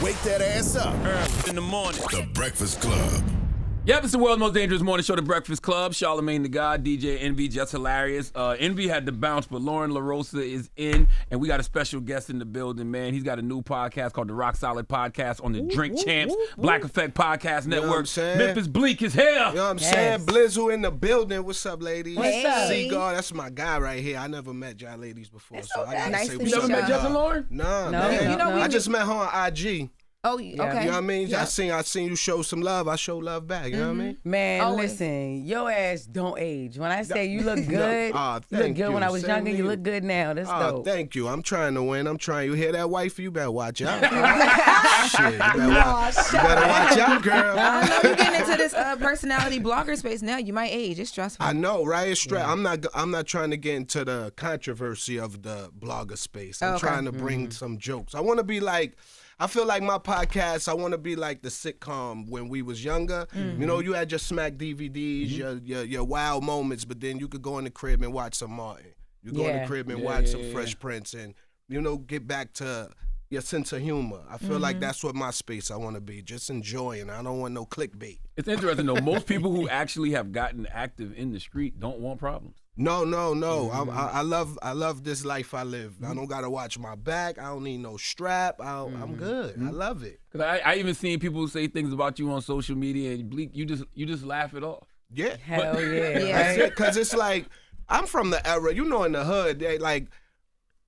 wake that ass up. In the morning. The Breakfast Club. Yep, it's the world's most dangerous morning show, The Breakfast Club. Charlamagne the God, DJ Envy, Jess Hilarious. Envy had to bounce, but Loren LoRosa is in, and we got a special guest in the building, man. He's got a new podcast called the Roc-Solid Podcast on the Drink Champs Black Effect Podcast Network. Memphis Bleek is here. You know what I'm saying? Blizzle in the building. What's up, ladies? What's up? Seagull, that's my guy right here. I never met y'all ladies before, so I gotta Nice say to what's meet up. You never met Jess and Loren? Nah, No, man. you know, I just met her on IG. Oh, okay. You know what I mean? I seen you show some love. I show love back. You know what I mean? Man, Always. listen, your ass don't age. When I say you look good, Aw, you look thank good when you. I was Same younger, you here. look good now. That's Oh, dope. thank you. I'm trying to win. You hear that, wife? You better watch out. Shit, you better watch out, girl. I know you're getting into this personality blogger space now. You might age. It's stressful. I know, right? It's straight. I'm not trying to get into the controversy of the blogger space. I'm trying to bring some jokes. I feel like my podcast, I want to be like the sitcom when we was younger. You know, you had your Smack DVDs, your wild moments, but then you could go in the crib and watch some Martin. You go in the crib and watch some Fresh Prince and, you know, get back to your sense of humor. I feel like that's what my space I want to be, just enjoying. I don't want no clickbait. It's interesting, though. Most people who actually have gotten active in the street don't want problems. No. I love this life I live. I don't gotta watch my back. I don't need no strap. I'm good. I love it. Cause I even seen people say things about you on social media, and Bleek, you just laugh it off. Yeah. Hell yeah. That's it. Cause it's like I'm from the era. You know, in the hood, they like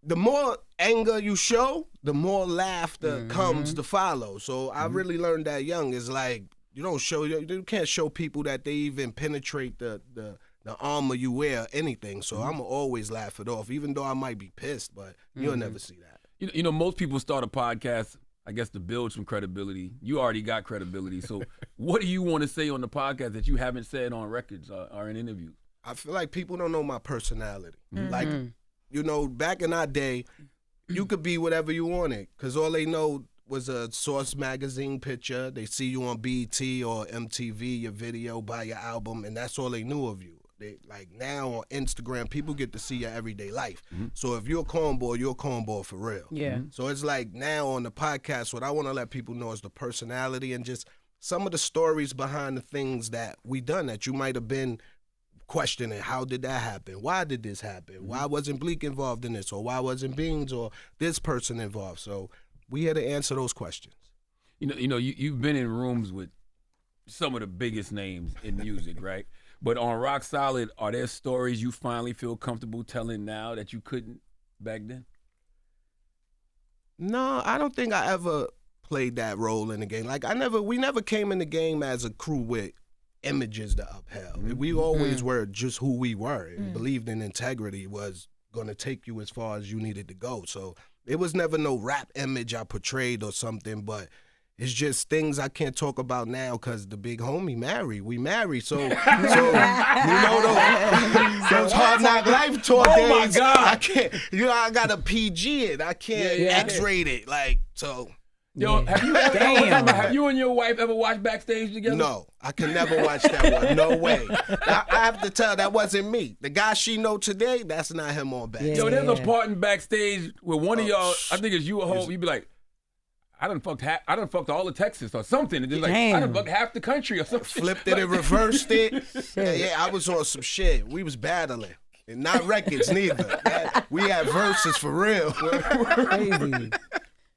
the more anger you show, the more laughter comes to follow. So I really learned that young. Is like you can't show people that they even penetrate the armor you wear, anything. So I'm always laugh it off, even though I might be pissed, but you'll never see that. You know, most people start a podcast, I guess, to build some credibility. You already got credibility. So what do you want to say on the podcast that you haven't said on records or in interviews? I feel like people don't know my personality. Like, you know, back in our day, you could be whatever you wanted because all they know was a Source magazine picture. They see you on BET or MTV, your video, buy your album, and that's all they knew of you. They, like now on Instagram, people get to see your everyday life. So if you're a cornball, you're a cornball for real. Yeah. So it's like now on the podcast, what I want to let people know is the personality and just some of the stories behind the things that we done that you might have been questioning. How did that happen? Why did this happen? Why wasn't Bleek involved in this? Or why wasn't Beans or this person involved? So we had to answer those questions. You know, you've been in rooms with some of the biggest names in music, right? But on Roc-Solid, are there stories you finally feel comfortable telling now that you couldn't back then? No, I don't think I ever played that role in the game. Like we never came in the game as a crew with images to upheld. We always were just who we were and believed in integrity was gonna take you as far as you needed to go. So it was never no rap image I portrayed or something, but it's just things I can't talk about now because the big homie married. We married, so you know those hard knock life tour days. My God. I can't. You know, I got a PG it. I can't X-rate it. Like so. Yo, have you and your wife ever watched Backstage together? No, I can never watch that one. No way. I have to tell that wasn't me. The guy she know today, that's not him on Backstage. Yo, there's a part in Backstage where one of y'all, I think it's you or Hope, you be like, I done fucked all of Texas or something. And then like, I done fucked half the country or something. Flipped it and reversed it. Yeah, I was on some shit. We was battling. And not records neither. We had verses for real. Crazy.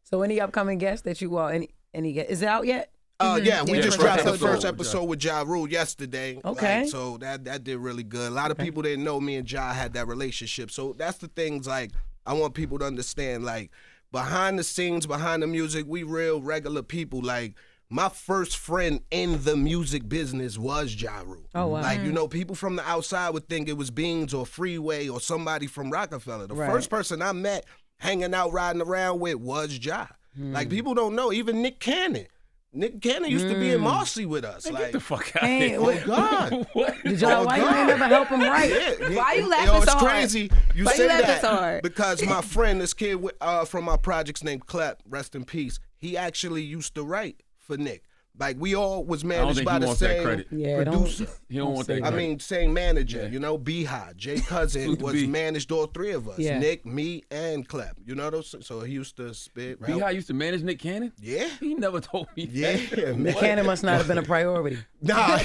So any upcoming guests that you any guests, is it out yet? Yeah, we just dropped the first episode. episode with Ja Rule yesterday. Okay. Like, so that did really good. A lot of people didn't know me and Ja had that relationship. So that's the things like I want people to understand. Like behind the scenes, behind the music, we real regular people. Like my first friend in the music business was Ja Rule. Oh wow. Like, you know, people from the outside would think it was Beans or Freeway or somebody from Roc-A-Fella. The first person I met hanging out, riding around with was Ja. Like, people don't know. Even Nick Cannon. Nick Cannon used to be in Marcy with us. Get Like, the fuck out of here. oh, God. What? Did y'all, why you ain't never help him write? Yeah, Why you laughing yo, it's so hard? crazy. You Why say you laughing that so hard? because my friend, this kid from my projects named Clout, rest in peace, he actually used to write for Nick. Like we all was I don't managed think by he the wants that same credit. Yeah, producer. He don't want that I credit. mean, same manager, Yeah. you know, Beehive, Jay Cousin Salute to was B. managed all three of us. Yeah. Nick, me, and Clep. You know those? So he used to spit. rap. Beehive used to manage Nick Cannon? Yeah. He never told me Yeah, that. man. Cannon must not have been a priority. Nah,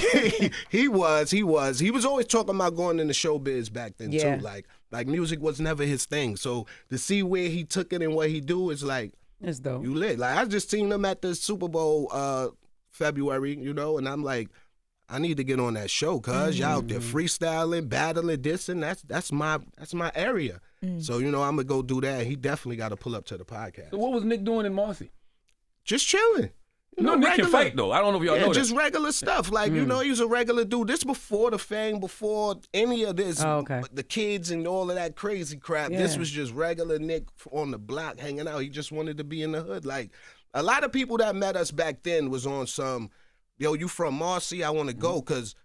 he was. He was always talking about going into showbiz back then Yeah. too. Like music was never his thing. So to see where he took it and what he do is like, That's dope. you lit. Like I just seen him at the Super Bowl February, you know, and I'm like, I need to get on that show, cuz y'all out there freestyling, battling, dissing. That's my area. So, you know, I'm gonna go do that. He definitely gotta pull up to the podcast. So what was Nick doing in Marcy? Just chilling. You know, Nick can regular- fight, though. I don't know if y'all Yeah, know just that. regular stuff. Like, you know, he's a regular dude. This before the fame, before any of this. Oh, okay. The kids and all of that crazy crap. This Yeah. was just regular Nick on the block hanging out. He just wanted to be in the hood. Like, a lot of people that met us back then was on some, yo, you from Marcy? I want to go, because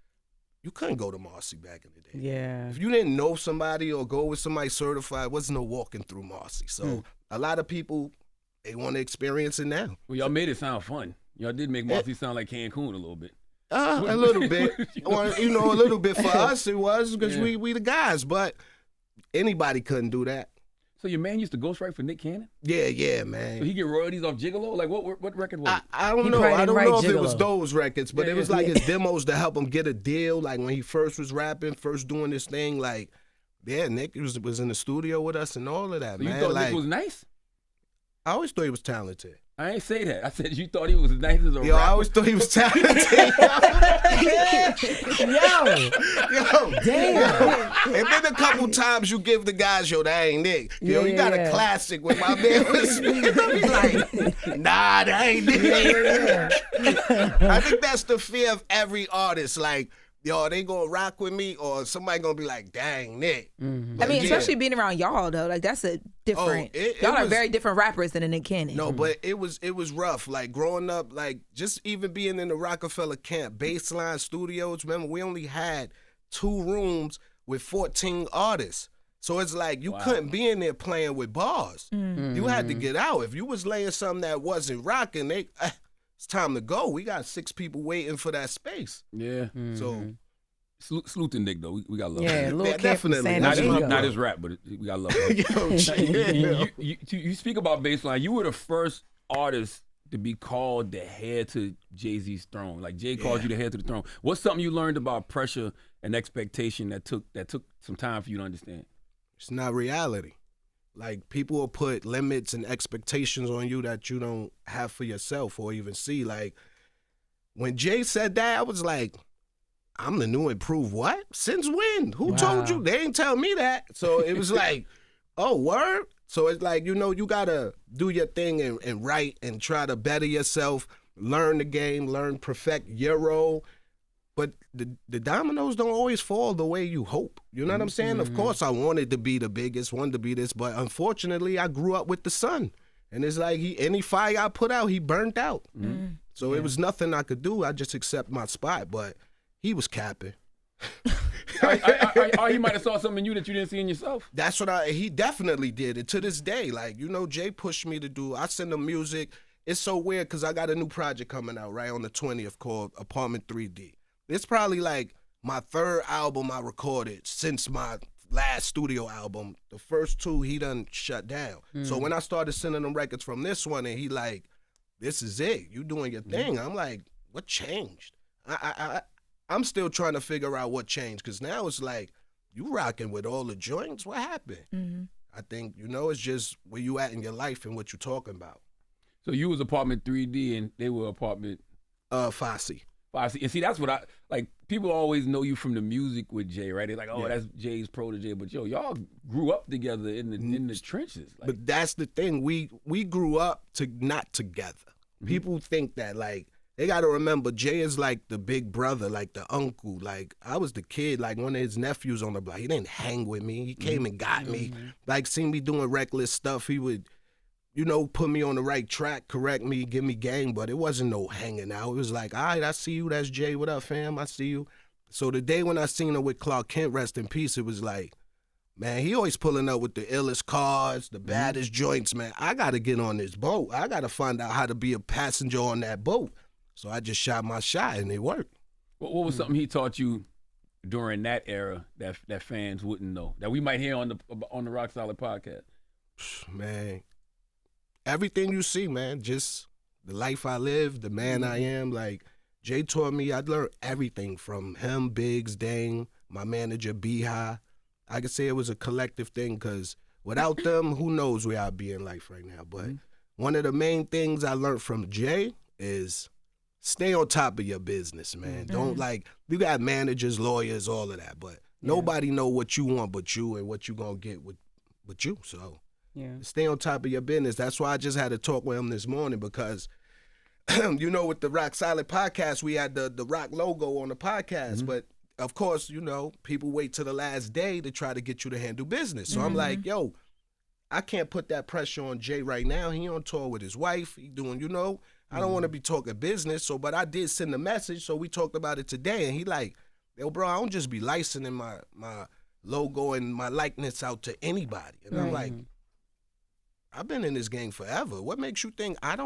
you couldn't go to Marcy back in the day. Yeah. If you didn't know somebody or go with somebody certified, wasn't no walking through Marcy. So a lot of people, they want to experience it now. Well, y'all made it sound fun. Y'all did make Marcy sound like Cancun a little bit. A little bit. Or, you know, a little bit for us it was, because Yeah. we the guys, but anybody couldn't do that. So your man used to ghostwrite for Nick Cannon? Yeah, man. So he get royalties off Gigolo? Like what record was it? I don't He know. probably I don't didn't know write if it was Gigolo. those records, but Yeah, it was yeah. like his demos to help him get a deal. Like when he first was rapping, first doing this thing, like, yeah, Nick was in the studio with us and all of that, So you man. thought Like, Nick was nice? I always thought he was talented. I ain't say that. I said you thought he was as nice as a Yo, I rapper. always thought he was talented. Yo, Damn. it been a couple times you give the guys, yo, that ain't Nick. Yo, you got a Yeah. classic with my man was speaking. I be like, nah, that ain't Nick. I think that's the fear of every artist. Like, yo, they gonna rock with me, or somebody gonna be like, dang, Nick. I mean, Yeah. especially being around y'all though, like that's a different. it y'all are was- very different rappers than a Nick Cannon. No, but it was rough. Like growing up, like just even being in the Roc-A-Fella camp, Baseline Studios. Remember, we only had 2 rooms with 14 artists. So it's like you couldn't be in there playing with bars. You had to get out. If you was laying something that wasn't rocking, it's time to go. We got 6 people waiting for that space. Yeah. So Salute to Nick, though. We got love. Yeah, him. Lil Yeah, Kip from definitely. San Not Diego. his, not his rap, but we got love. him. yo, chill. you speak about Baseline. You were the first artist to be called the heir to Jay-Z's throne. Like Jay called you the heir to the throne. What's something you learned about pressure and expectation that took some time for you to understand? It's not reality. Like people will put limits and expectations on you that you don't have for yourself or even see. Like when Jay said that, I was like, I'm the new improved what? Since when? Who told you? They ain't tell me that. So it was like, oh, word? So it's like, you know, you gotta do your thing and write and try to better yourself, learn the game, perfect your role. But the dominoes don't always fall the way you hope. You know what I'm saying? Of course, I wanted to be the biggest, wanted to be this, but unfortunately, I grew up with the sun. And it's like any fire I put out, he burnt out. So it was nothing I could do. I just accept my spot. But he was capping. Or he might have saw something in you that you didn't see in yourself. That's what he definitely did. And to this day, like, you know, Jay pushed me to do, I send him music. It's so weird because I got a new project coming out right on the 20th called Apartment 3D. It's probably like my 3rd album I recorded since my last studio album. The first 2 he done shut down. So when I started sending him records from this one and he like, this is it, you doing your thing. I'm like, what changed? I'm still trying to figure out what changed because now it's like, you rocking with all the joints, what happened? I think, you know, it's just where you at in your life and what you talking about. So you was Apartment 3D and they were Apartment Fosse. And see, that's what I like. People always know you from the music with Jay, right? They're like, oh, Yeah. that's Jay's protege. But yo, y'all grew up together in the trenches. Like, But that's the thing. We grew up not together. People think that, like, they got to remember Jay is like the big brother, like the uncle. Like, I was the kid, like one of his nephews on the block. He didn't hang with me. He came and got me. Like, seen me doing reckless stuff. He would, you know, put me on the right track, correct me, give me game, but it wasn't no hanging out. It was like, all right, I see you. That's Jay. What up, fam? I see you. So the day when I seen him with Clark Kent, rest in peace, it was like, man, he always pulling up with the illest cars, the baddest joints, man. I got to get on this boat. I got to find out how to be a passenger on that boat. So I just shot my shot, and it worked. What was something he taught you during that era that fans wouldn't know, that we might hear on the Rock Solid podcast? Man, everything you see, man, just the life I live, the man I am. Like, Jay taught me, I learned everything from him, Biggs, Dang, my manager, B-High. I could say it was a collective thing, because without them, who knows where I'd be in life right now. But one of the main things I learned from Jay is stay on top of your business, man. Don't you got managers, lawyers, all of that, but nobody know what you want but you and what you gonna get with you. So stay on top of your business. That's why I just had a talk with him this morning, because you know, with the Rock Solid podcast, we had the Rock logo on the podcast, but of course, you know, people wait till the last day to try to get you to handle business. So I'm like, yo, I can't put that pressure on Jay right now. He on tour with his wife. He doing, you know, I don't want to be talking business. So, but I did send a message. So we talked about it today, and he like, yo, bro, I don't just be licensing my logo and my likeness out to anybody. And I'm like, I've been in this game forever. What makes you think I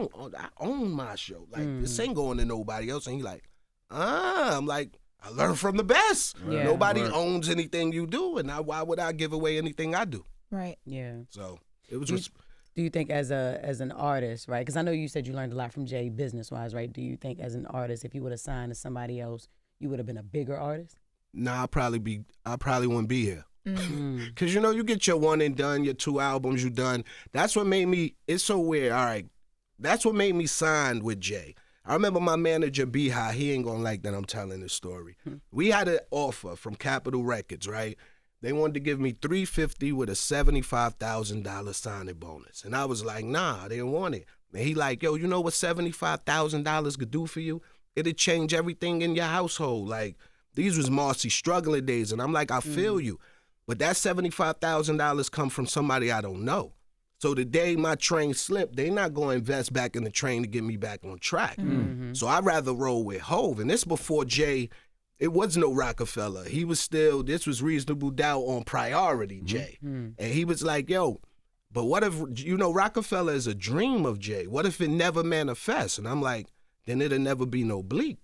own my show? Like, this ain't going to nobody else. And he like, I'm like, I learned from the best. Yeah. Nobody owns anything you do, and why would I give away anything I do? Right. Yeah. So it was. Do you think as an artist, right? Because I know you said you learned a lot from Jay business-wise, right? Do you think as an artist, if you would have signed to somebody else, you would have been a bigger artist? Nah, I probably wouldn't be here. Because, you know, you get your one and done, your 2 albums, you done. That's what made me, it's so weird. All right. That's what made me sign with Jay. I remember my manager, B-High, he ain't going to like that I'm telling this story. We had an offer from Capitol Records, right? They wanted to give me $350 with a $75,000 signing bonus. And I was like, nah, they didn't want it. And he like, yo, you know what $75,000 could do for you? It'd change everything in your household. Like, these was Marcy struggling days. And I'm like, I feel you. But that $75,000 come from somebody I don't know. So the day my train slipped, they not going to invest back in the train to get me back on track. So I'd rather roll with Hove. And this before Jay, it was no Roc-A-Fella. He was still, this was Reasonable Doubt on priority, Jay. And he was like, yo, but what if, you know, Roc-A-Fella is a dream of Jay. What if it never manifests? And I'm like, then it'll never be no Bleek.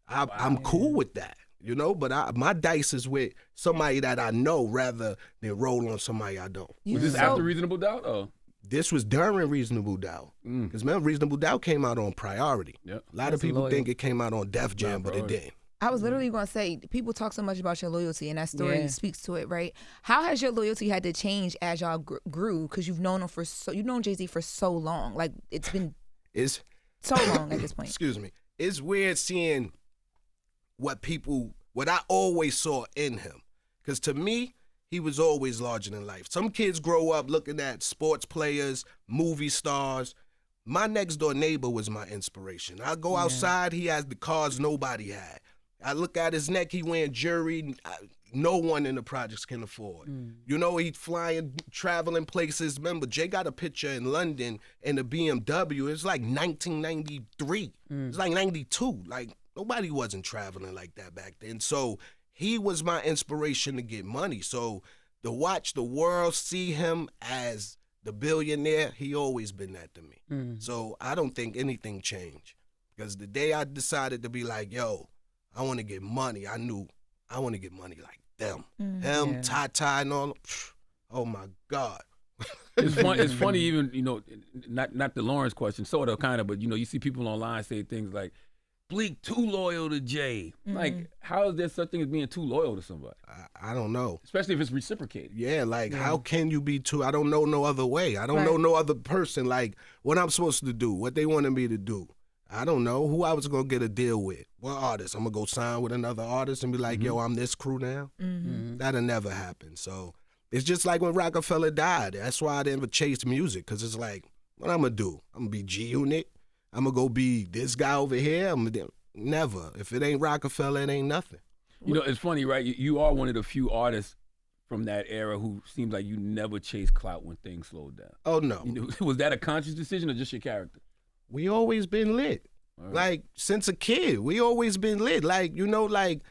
I'm cool with that. You know, but my dice is with somebody that I know rather than roll on somebody I don't. Was this after Reasonable Doubt? Or? This was during Reasonable Doubt. Because remember, Reasonable Doubt came out on priority. Yep. A lot of people think it came out on Def Jam, but it didn't. I was literally going to say, people talk so much about your loyalty, and that story speaks to it, right? How has your loyalty had to change as y'all grew? Because you've known him you've known Jay-Z for so long. Like, it's been so long at this point. Excuse me. It's weird seeing what I always saw in him. Because to me, he was always larger than life. Some kids grow up looking at sports players, movie stars. My next door neighbor was my inspiration. I go outside, he has the cars nobody had. I look at his neck, he wearing jewelry no one in the projects can afford. You know, he flying, traveling places. Remember, Jay got a picture in London in a BMW. It's like 1993. It's like 92. Like, nobody wasn't traveling like that back then. So he was my inspiration to get money. So to watch the world see him as the billionaire, he always been that to me. So I don't think anything changed. Because the day I decided to be like, yo, I want to get money, I knew I want to get money like them. Him, Ty, and all. Oh, my God. It's funny even, you know, not the Lawrence question, sort of, kind of, but, you know, you see people online say things like, Bleek too loyal to Jay. Like, how is there such thing as being too loyal to somebody? I don't know. Especially if it's reciprocated. Yeah, like, how can you be too? I don't know no other way. I don't know no other person. Like, what I'm supposed to do, what they wanted me to do. I don't know who I was going to get a deal with. What artist? I'm going to go sign with another artist and be like, yo, I'm this crew now? That'll never happen. So it's just like when Roc-A-Fella died. That's why I didn't chase music, because it's like, what I'm going to do? I'm going to be G-Unit? I'm going to go be this guy over here? Never. If it ain't Roc-A-Fella, it ain't nothing. You know, it's funny, right? You are one of the few artists from that era who seems like you never chased clout when things slowed down. Oh, no. You know, was that a conscious decision or just your character? We always been lit. Like, since a kid, we always been lit. Like, you know, like,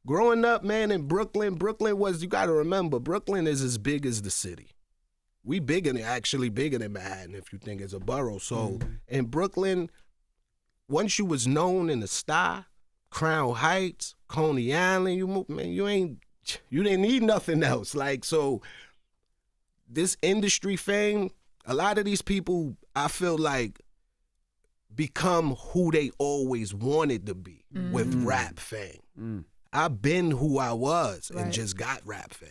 growing up, man, in Brooklyn was, you got to remember, Brooklyn is as big as the city. We actually bigger than Manhattan, if you think it's a borough. So in Brooklyn, once you was known in the star, Crown Heights, Coney Island, you didn't need nothing else. Like, so this industry fame, a lot of these people, I feel like, become who they always wanted to be with rap fame. I've been who I was and just got rap fame.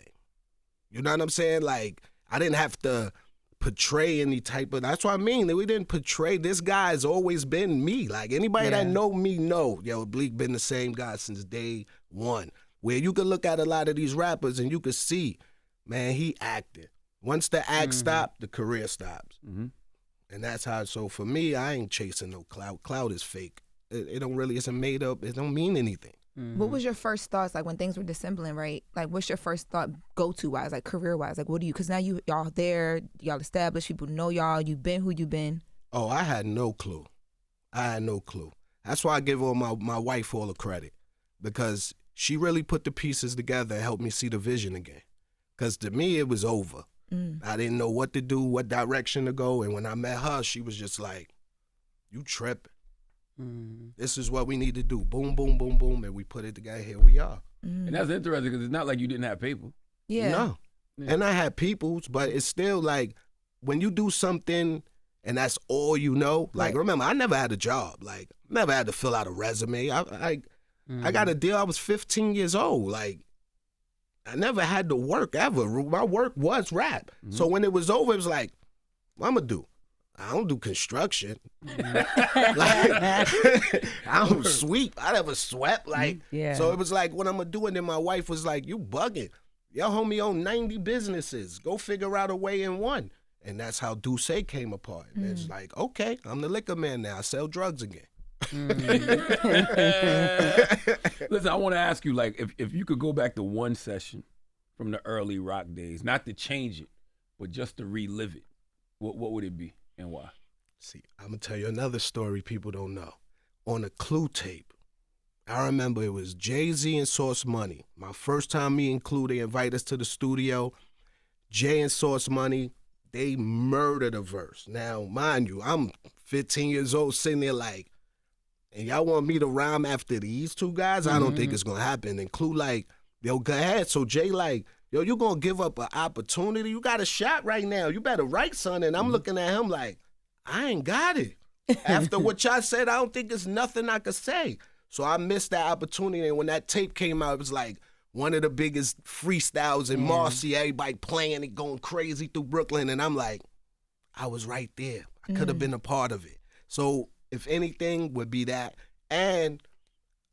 You know what I'm saying? Like, I didn't have to portray any type of, that's what I mean. We didn't portray, this guy has always been me. Like, anybody that know me know, Bleek been the same guy since day one. Where you could look at a lot of these rappers and you could see, man, he acted. Once the act stopped, the career stops. And that's how, so for me, I ain't chasing no clout. Clout is fake. It don't really, it's a made up, it don't mean anything. What was your first thoughts, like when things were dissembling, right? Like, what's your first thought go-to wise, like career-wise? Like, what do you, because now y'all there, y'all established, people know y'all, you been who you been. Oh, I had no clue. That's why I give all my wife all the credit, because she really put the pieces together and helped me see the vision again. Because to me, it was over. I didn't know what to do, what direction to go. And when I met her, she was just like, you tripping. This is what we need to do. Boom, boom, boom, boom. And we put it together. Here we are. And that's interesting because it's not like you didn't have people. Yeah. No. Yeah. And I had peoples, but it's still like when you do something and that's all you know. Like, remember, I never had a job. Like, never had to fill out a resume. I got a deal. I was 15 years old. Like, I never had to work ever. My work was rap. So when it was over, it was like, what I'm going to do? I don't do construction. Like, I don't sweep. I never swept. Like, so it was like, what I'm going to do? And then my wife was like, you bugging. Your homie owned 90 businesses. Go figure out a way in one. And that's how Duce came apart. And it's like, okay, I'm the liquor man now. I sell drugs again. Listen, I want to ask you, like, if you could go back to one session from the early rock days, not to change it, but just to relive it, what would it be and why? See, I'm going to tell you another story people don't know. On a Clue tape, I remember it was Jay-Z and Sauce Money. My first time meeting Clue, they invite us to the studio. Jay and Sauce Money, they murdered a verse. Now, mind you, I'm 15 years old sitting there like, and y'all want me to rhyme after these two guys? I don't think it's going to happen. And Clue like, yo, go ahead. So Jay like, yo, you going to give up an opportunity? You got a shot right now. You better write something. And I'm looking at him like, I ain't got it. After what y'all said, I don't think there's nothing I could say. So I missed that opportunity. And when that tape came out, it was like one of the biggest freestyles in Marcy. Everybody playing it, going crazy through Brooklyn. And I'm like, I was right there. I could have been a part of it. So if anything, would be that. And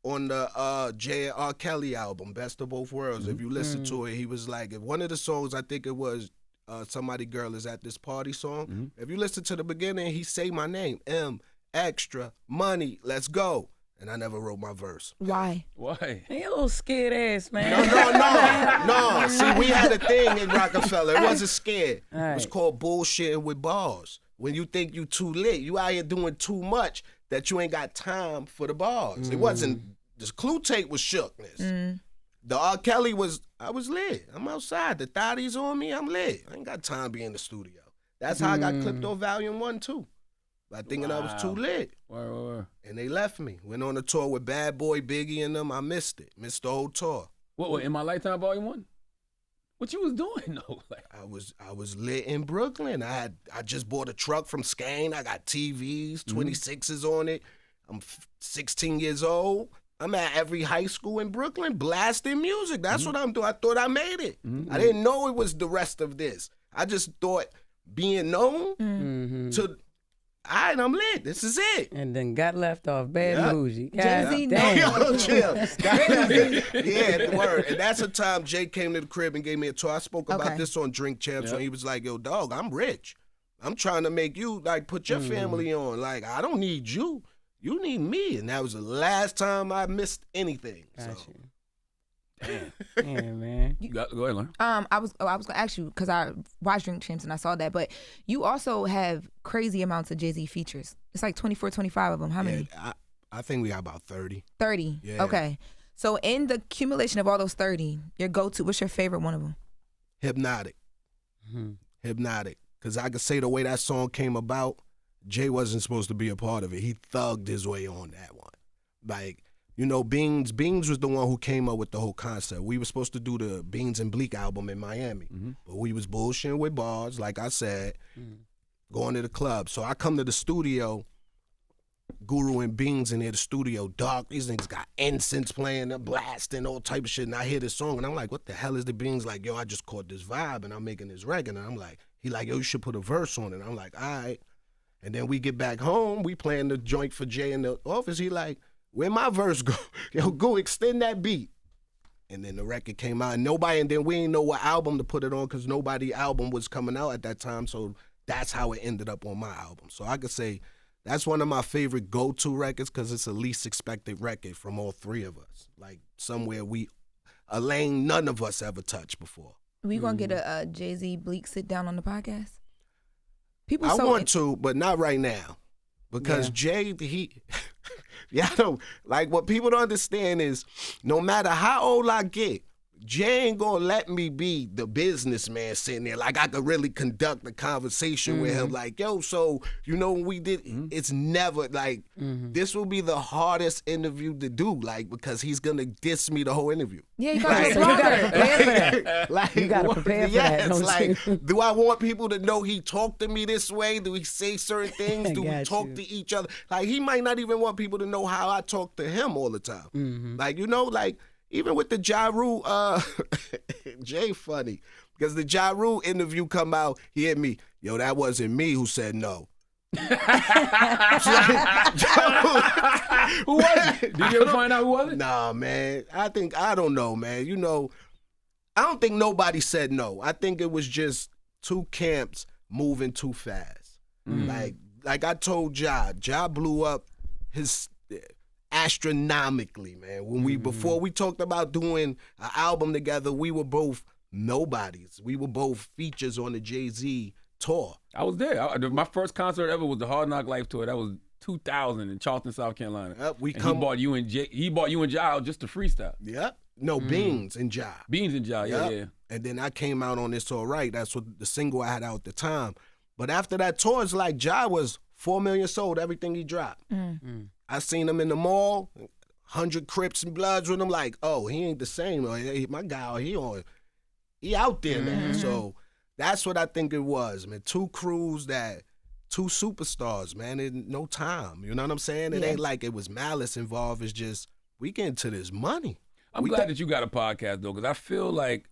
on the J. R. Kelly album, Best of Both Worlds, if you listen to it, he was like, if one of the songs, I think it was Somebody Girl Is at This Party song. If you listen to the beginning, he say my name, M, extra, money, let's go. And I never wrote my verse. Why? Why? You a little scared ass, man. No. See, we had a thing in Roc-A-Fella. It wasn't scared. Right. It was called bullshitting with bars. When you think you too lit, you out here doing too much that you ain't got time for the bars. It wasn't, the Clue tape was shookness. The R. Kelly was, I was lit. I'm outside. The thotties on me, I'm lit. I ain't got time to be in the studio. That's how I got clipped on Volume 1 too. By thinking I was too lit. Word. And they left me. Went on a tour with Bad Boy, Biggie, and them. I missed it. Missed the whole tour. What, In My Lifetime Volume 1? What you was doing though? Like, I was lit in Brooklyn. I just bought a truck from Skane. I got TVs, 26s on it. I'm 16 years old. I'm at every high school in Brooklyn blasting music. That's what I'm doing. I thought I made it. I didn't know it was the rest of this. I just thought being known to, all right, I'm lit. This is it. And then got left off. Bad bougie. Jay-Z, Yo, chill. Yeah, word. And that's the time Jay came to the crib and gave me a tour. I spoke about this on Drink Champs, and he was like, yo, dog, I'm rich. I'm trying to make you, like, put your family on. Like, I don't need you. You need me. And that was the last time I missed anything. Gotcha. So. damn. Yeah, man. Go ahead, Loren. I was gonna ask you because I watched Drink Champs and I saw that, but you also have crazy amounts of Jay-Z features. It's like 24, 25 of them. How many? I think we got about 30. 30. Yeah. Okay. So in the accumulation of all those 30, your go-to, what's your favorite one of them? Hypnotic. Hypnotic. Because I could say the way that song came about, Jay wasn't supposed to be a part of it. He thugged his way on that one. Like, you know, Beans was the one who came up with the whole concept. We were supposed to do the Beans and Bleek album in Miami, but we was bullshitting with bars, like I said, going to the club. So I come to the studio, Guru and Beans in there, the studio, dark. These niggas got incense playing, they're blasting, all type of shit. And I hear this song, and I'm like, what the hell is the Beans? Like, yo, I just caught this vibe, and I'm making this record. And I'm like, he like, yo, you should put a verse on it. I'm like, all right. And then we get back home, we playing the joint for Jay in the office. He like, where my verse go? Yo, go extend that beat. And then the record came out, and then we didn't know what album to put it on because nobody album was coming out at that time. So that's how it ended up on my album. So I could say that's one of my favorite go-to records because it's the least expected record from all three of us. Like somewhere a lane none of us ever touched before. We gonna get a Jay-Z Bleek sit down on the podcast? I want to, but not right now. Because Jay, like what people don't understand is no matter how old I get, Jay ain't gonna let me be the businessman sitting there. Like I could really conduct a conversation with him. Like, yo, so you know when we did, it's never like this will be the hardest interview to do. Like because he's gonna diss me the whole interview. Yeah, you gotta prepare for that. Like, you gotta prepare for that. Yes, like, do I want people to know he talked to me this way? Do we say certain things? Do we talk to each other? Like he might not even want people to know how I talk to him all the time. Like you know, like. Even with the Ja Rule, Jay funny. Because the Ja Rule interview come out, he hit me, yo, that wasn't me who said no. Who was it? Did you ever find out who was it? Nah, man. I don't know, man. You know, I don't think nobody said no. I think it was just two camps moving too fast. Like I told Ja blew up his astronomically, man. When before we talked about doing an album together, we were both nobodies. We were both features on the Jay-Z tour. I was there. My first concert ever was the Hard Knock Life tour. That was 2000 in Charleston, South Carolina. He bought you and Ja out just to freestyle. Yep. No, Beans and Ja. Beans and Ja, yeah. And then I came out on It's Alright. That's what the single I had out at the time. But after that tour, it's like Ja was 4 million sold, everything he dropped. I seen him in the mall, 100 Crips and Bloods with him, like, oh, he ain't the same. My guy, he out there, man. So that's what I think it was, man. Two crews two superstars, man, in no time. You know what I'm saying? It ain't like it was malice involved. It's just, we get into this money. I'm glad that you got a podcast, though, because I feel like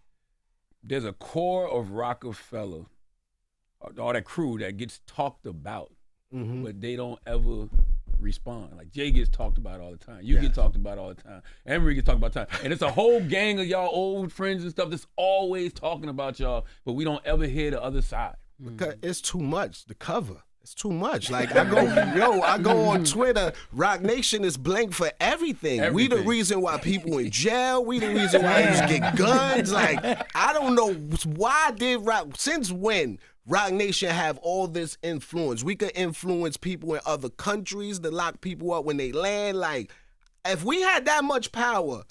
there's a core of Roc-A-Fella, all that crew that gets talked about, but they don't ever respond. Like Jay gets talked about all the time. You get talked about all the time. Emery gets talked about all the time. And it's a whole gang of y'all old friends and stuff that's always talking about y'all, but we don't ever hear the other side. Because it's too much. The cover. It's too much. Like I go on Twitter, Roc Nation is blank for everything. We the reason why people in jail. We the reason why niggas get guns. Like, I don't know why since when Roc Nation have all this influence? We could influence people in other countries to lock people up when they land. Like, if we had that much power,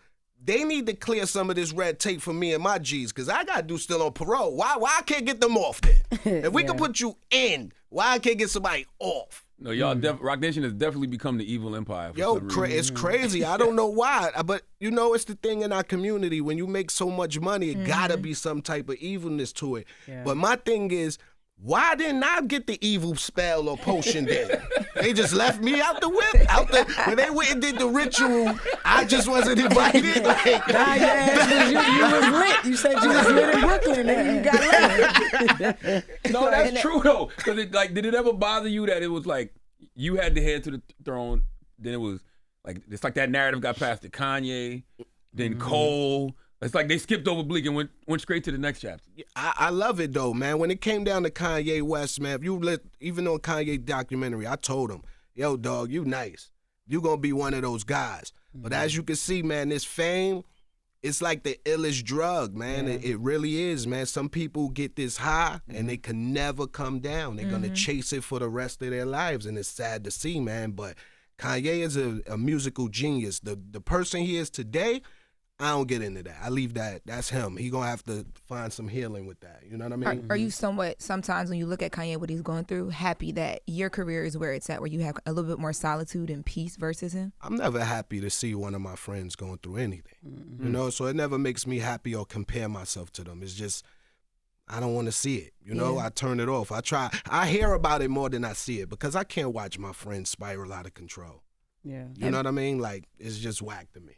they need to clear some of this red tape for me and my G's, because I got to do still on parole. Why I can't get them off then? If we can put you in, why I can't get somebody off? No, y'all, Roc Nation has definitely become the evil empire. It's crazy. I don't know why, but you know, it's the thing in our community. When you make so much money, it gotta be some type of evilness to it. Yeah. But my thing is, why didn't I get the evil spell or potion then? They just left me out the whip. When they went and did the ritual, I just wasn't invited. Like, you was lit. You said you was lit in Brooklyn and you got lit. No, that's true though. Because did it ever bother you that it was like you had the heir to the throne, then it was like it's like that narrative got passed to Kanye, then Cole. It's like they skipped over Bleek and went straight to the next chapter. I love it though, man. When it came down to Kanye West, man, even on Kanye documentary, I told him, yo, dog, you nice. You gonna be one of those guys. But as you can see, man, this fame, it's like the illest drug, man. Yeah. It really is, man. Some people get this high and they can never come down. They're gonna chase it for the rest of their lives, and it's sad to see, man. But Kanye is a musical genius. The person he is today, I don't get into that. I leave that. That's him. He gonna have to find some healing with that. You know what I mean? Are you somewhat, sometimes when you look at Kanye, what he's going through, happy that your career is where it's at, where you have a little bit more solitude and peace versus him? I'm never happy to see one of my friends going through anything. You know, so it never makes me happy or compare myself to them. It's just, I don't want to see it. You know, I turn it off. I hear about it more than I see it because I can't watch my friends spiral out of control. Yeah. You know what I mean? Like, it's just whack to me.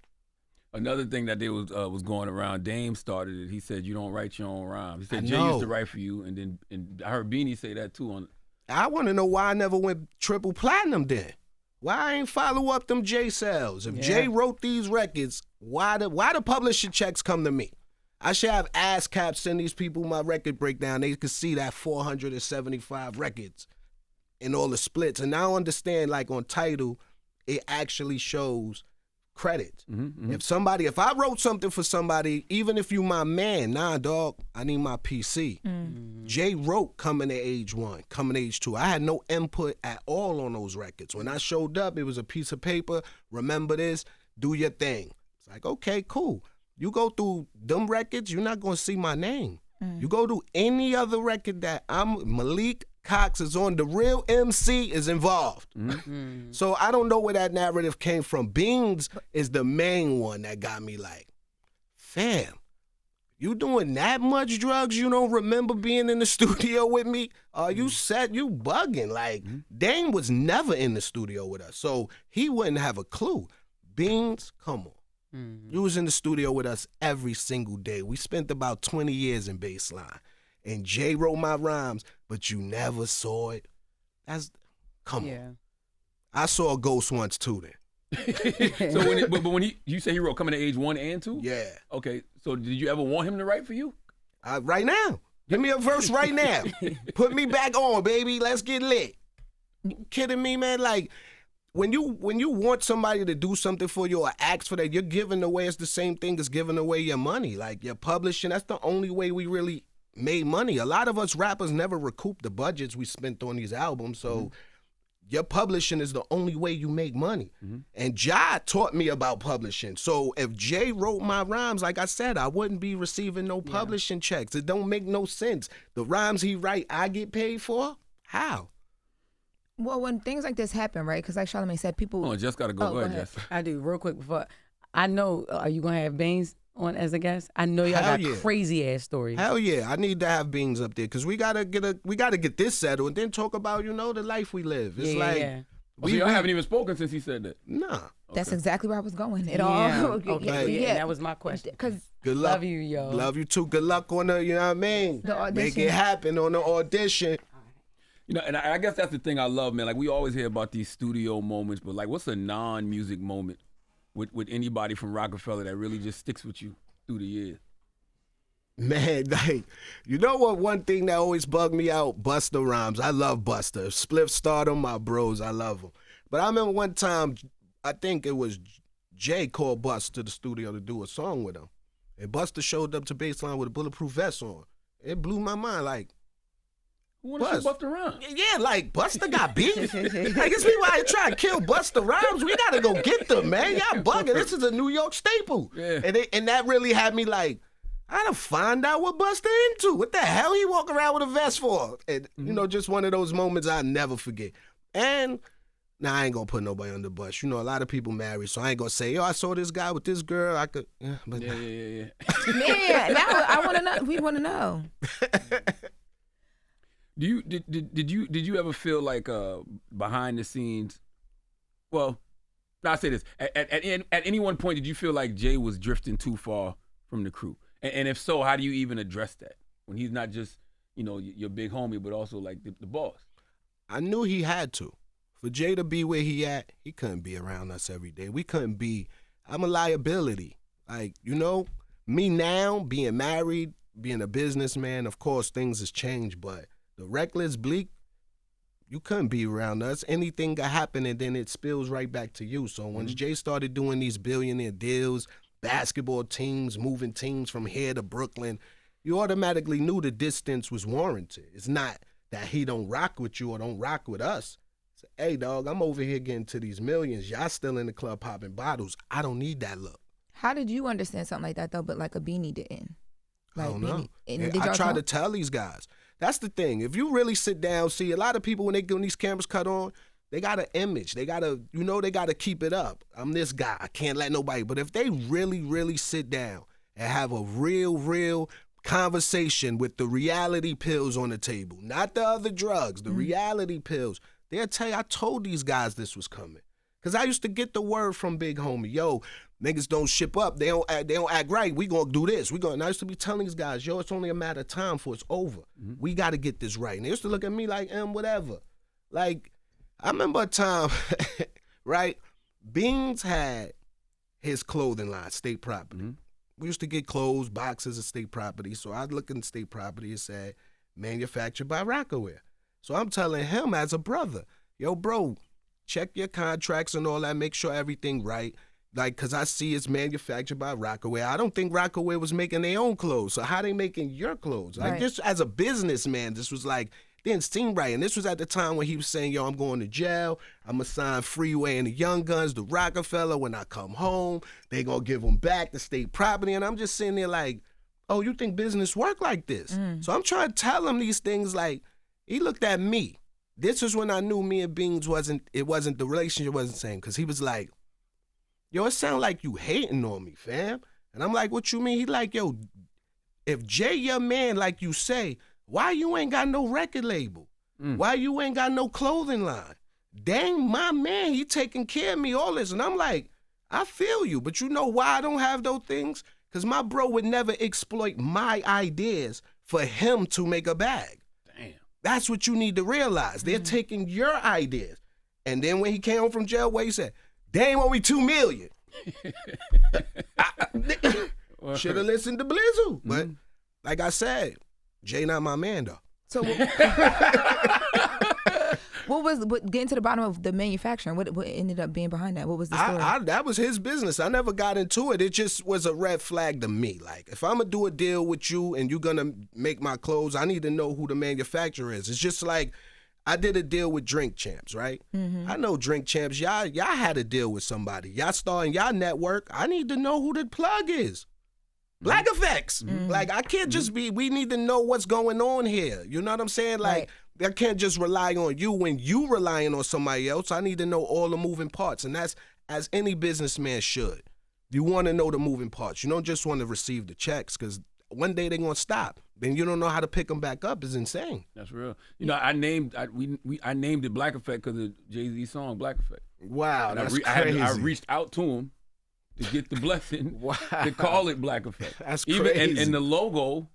Another thing that they was going around, Dame started it. He said, you don't write your own rhymes. He said, Jay used to write for you, and I heard Beanie say that too. I want to know why I never went triple platinum then. Why I ain't follow up them Jay sales? If Jay wrote these records, why the publisher checks come to me? I should have ASCAP send these people my record breakdown. They could see that 475 records and all the splits. And now I understand, like on Tidal, it actually shows credit. If I wrote something for somebody, even if you my man, nah, dog, I need my PC. Jay wrote Coming to Age 1, Coming to Age 2. I had no input at all on those records. When I showed up, it was a piece of paper. Remember this, do your thing. It's like, okay, cool. You go through them records, you're not gonna see my name. You go to any other record that Malik Cox is on, the real MC is involved. So I don't know where that narrative came from. Beans is the main one that got me like, fam, you doing that much drugs you don't remember being in the studio with me? You said you bugging. Like, Dame was never in the studio with us, so he wouldn't have a clue. Beans, come on. You was in the studio with us every single day. We spent about 20 years in Baseline. And Jay wrote my rhymes, but you never saw it. Come on. I saw a ghost once too then. So when you say he wrote Coming to Age 1 and 2? Yeah. Okay, so did you ever want him to write for you? Right now. Give me a verse right now. Put me back on, baby. Let's get lit. You kidding me, man? Like, when you want somebody to do something for you or ask for that, you're giving away. It's the same thing as giving away your money. Like, your publishing, that's the only way we really made money. A lot of us rappers never recoup the budgets we spent on these albums, so your publishing is the only way you make money. And Ja taught me about publishing. So if Jay wrote my rhymes, like I said, I wouldn't be receiving no publishing checks. It don't make no sense. The rhymes he write, I get paid for? How? Well, when things like this happen, right? Because like Charlamagne said, people... Oh, Jess got to go. Go ahead, Jess. I do, real quick before. I know, are you going to have Beans on as a guest? I know y'all got crazy-ass stories. Hell yeah. I need to have Beans up there because we gotta get this settled and then talk about, the life we live. It's y'all haven't even spoken since he said that? Nah. That's exactly where I was going. That was my question. Good luck. Love you, yo. Love you too. Good luck on the, you know what I mean? The audition. Make it happen on the audition. And I guess that's the thing I love, man. Like, we always hear about these studio moments, but like, what's a non-music moment with anybody from Roc-A-Fella that really just sticks with you through the years? Man, like, you know what? One thing that always bugged me out, Busta Rhymes. I love Busta. Spliff Stardom, my bros, I love them. But I remember one time, I think it was Jay called Busta to the studio to do a song with him. And Busta showed up to Baseline with a bulletproof vest on. It blew my mind, like, who want to shoot Busta Rhymes? Yeah, like, Busta got beef. Like, it's people out here trying to kill Busta Rhymes. We got to go get them, man. Y'all bugging. This is a New York staple. Yeah. And that really had me like, I gotta find out what Busta into. What the hell he walk around with a vest for? And, just one of those moments I'll never forget. And, I ain't gonna put nobody on the bus. A lot of people married, so I ain't gonna say, yo, I saw this guy with this girl. I could, but Yeah. Man, now I want to know. We want to know. Did you ever feel like behind the scenes? Well, I say this at any one point, did you feel like Jay was drifting too far from the crew? And if so, how do you even address that when he's not just your big homie, but also like the boss? I knew he had to. For Jay to be where he at, he couldn't be around us every day. We couldn't be. I'm a liability. Like, me now being married, being a businessman. Of course, things has changed, but the reckless Bleek, you couldn't be around us. Anything could happen, and then it spills right back to you. So once Jay started doing these billionaire deals, basketball teams, moving teams from here to Brooklyn, you automatically knew the distance was warranted. It's not that he don't rock with you or don't rock with us. So, hey, dog, I'm over here getting to these millions. Y'all still in the club popping bottles. I don't need that look. How did you understand something like that though, but like a Beanie didn't? Like I don't know. And I try to tell these guys. That's the thing. If you really sit down, see, a lot of people when these cameras cut on, they got an image. They gotta, they gotta keep it up. I'm this guy. I can't let nobody. But if they really, really sit down and have a real conversation with the reality pills on the table, not the other drugs, the reality pills, they'll tell you, I told these guys this was coming. Because I used to get the word from Big Homie, yo, niggas don't ship up. They don't act right. We gonna do this. And I used to be telling these guys, yo, it's only a matter of time before it's over. We got to get this right. And they used to look at me like, whatever. Like, I remember a time, right? Beans had his clothing line, state property. We used to get clothes, boxes of state property. So I'd look in state property and say, manufactured by Roc-A-Fella. So I'm telling him as a brother, yo, bro, check your contracts and all that. Make sure everything right. Like, because I see it's manufactured by Roc-A-Fella. I don't think Roc-A-Fella was making their own clothes. So how they making your clothes? Like, just as a businessman, this was like, didn't seem right. And this was at the time when he was saying, yo, I'm going to jail. I'm going to sign Freeway and the Young Guns to Roc-A-Fella. When I come home, they going to give them back the state property. And I'm just sitting there like, oh, you think business work like this? So I'm trying to tell him these things like, he looked at me. This is when I knew me and Beans the relationship wasn't the same. Because he was like, yo, it sound like you hating on me, fam. And I'm like, what you mean? He like, yo, if Jay your man like you say, why you ain't got no record label? Why you ain't got no clothing line? Dang, my man, he taking care of me, all this. And I'm like, I feel you, but you know why I don't have those things? Because my bro would never exploit my ideas for him to make a bag. Damn. That's what you need to realize. They're taking your ideas. And then when he came home from jail, what he said? They ain't owe me $2 million. Should have listened to Blizzle. But like I said, Jay not my man though. So getting to the bottom of the manufacturing, what ended up being behind that? What was the story? That was his business. I never got into it. It just was a red flag to me. Like, if I'm going to do a deal with you and you're going to make my clothes, I need to know who the manufacturer is. It's just like, I did a deal with Drink Champs, right? I know Drink Champs. Y'all had a deal with somebody. Y'all starting y'all network. I need to know who the plug is. Black Effects. Like, I can't just be, we need to know what's going on here. You know what I'm saying? Like, I can't just rely on you when you relying on somebody else. I need to know all the moving parts. And that's as any businessman should. You want to know the moving parts. You don't just want to receive the checks because one day they're going to stop. Then you don't know how to pick them back up. It's insane. That's real. You know, I named it Black Effect because of Jay-Z's song Black Effect. Wow, And that's crazy. I reached out to him to get the blessing to call it Black Effect. That's crazy. And the logo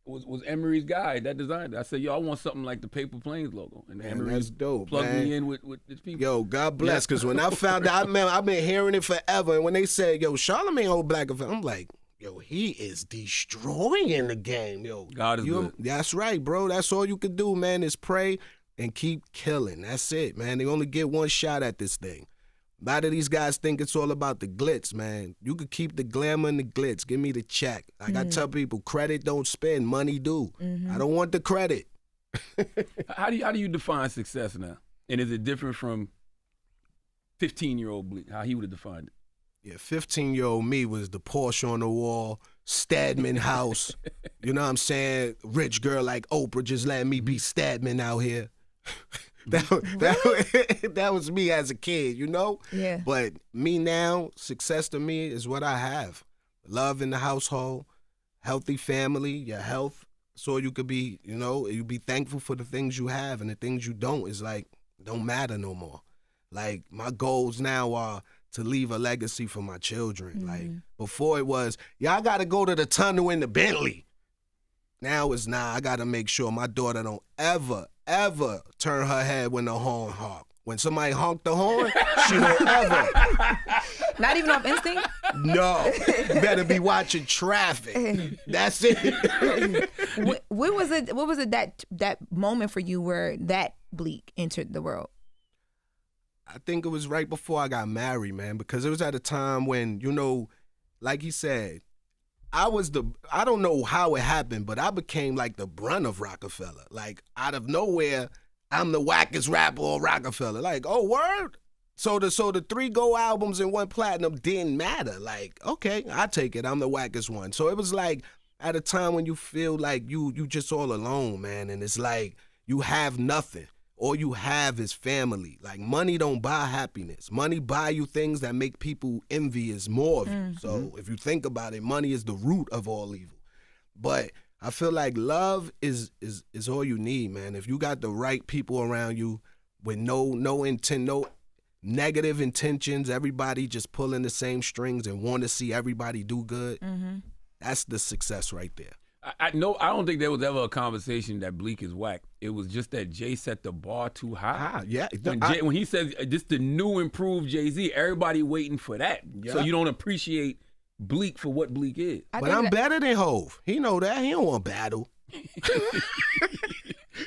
was Emery's guy that designed it. I said, yo, I want something like the Paper Planes logo. And Emery that's dope, plugged man. me in with his people. Yo, God bless. Because when I found out, I've been hearing it forever. And when they said, yo, Charlamagne hold Black Effect, I'm like, yo, he is destroying the game, yo. God is good. That's right, bro. That's all you can do, man, is pray and keep killing. That's it, man. They only get one shot at this thing. A lot of these guys think it's all about the glitz, man. You could keep the glamour and the glitz. Give me the check. Like I tell people, credit don't spend, money do. I don't want the credit. How do you define success now? And is it different from 15-year-old Bleek, how he would have defined it? Yeah, 15-year-old me was the Porsche on the wall, Stadman house. You know what I'm saying? Rich girl like Oprah just letting me be Stadman out here. That was me as a kid, you know? Yeah. But me now, success to me is what I have. Love in the household, healthy family, your health. So you could be, you be thankful for the things you have, and the things you don't is like, don't matter no more. Like, my goals now are to leave a legacy for my children. Like, before it was, I got to go to the tunnel in the Bentley. Now it's I got to make sure my daughter don't ever turn her head when the horn honk. When somebody honk the horn, she don't ever. Not even off instinct? No. You better be watching traffic. That's it. What was it that moment for you where that Bleek entered the world? I think it was right before I got married, man, because it was at a time when, like he said, I don't know how it happened, but I became like the brunt of Roc-A-Fella. Like, out of nowhere, I'm the wackest rapper on Roc-A-Fella. Like, oh, word? So the 3 gold albums and 1 platinum didn't matter. Like, okay, I take it. I'm the wackest one. So it was like at a time when you feel like you just all alone, man, and it's like you have nothing. All you have is family. Like, money don't buy happiness. Money buy you things that make people envious more of you. So if you think about it, money is the root of all evil. But I feel like love is all you need, man. If you got the right people around you with no intent, no negative intentions, everybody just pulling the same strings and want to see everybody do good, that's the success right there. I don't think there was ever a conversation that Bleek is whack. It was just that Jay set the bar too high. Yeah. When he said this the new improved Jay-Z, everybody waiting for that. Yeah. So you don't appreciate Bleek for what Bleek is. But I'm better than Hov. He know that. He don't want to battle.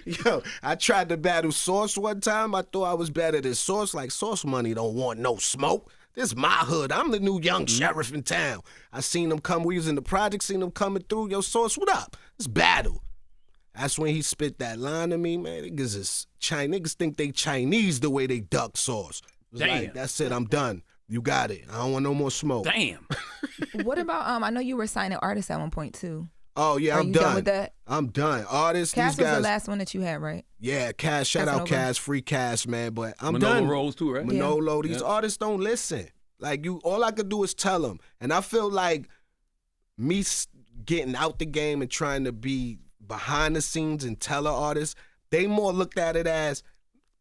Yo, I tried to battle Sauce one time. I thought I was better than Sauce. Like, Sauce money don't want no smoke. This my hood. I'm the new young sheriff in town. I seen them come. We was in the project, seen them coming through. Yo, Sauce, what up? Let's battle. That's when he spit that line to me, man. Niggas is Chinese. Niggas think they Chinese the way they duck Sauce. Damn. Like, that's it. I'm done. You got it. I don't want no more smoke. Damn. What about I know you were signing artists at one point too. Oh yeah, I'm done with that. I'm done. Artists, Cass these guys. was the last one that you had, right? Yeah, Cass. Shout out Cass, free Cass, man. But I'm Manolo done. Rose too, right? Manolo. These artists don't listen. Like, all I could do is tell them. And I feel like me getting out the game and trying to be behind the scenes and tell an artist, they more looked at it as,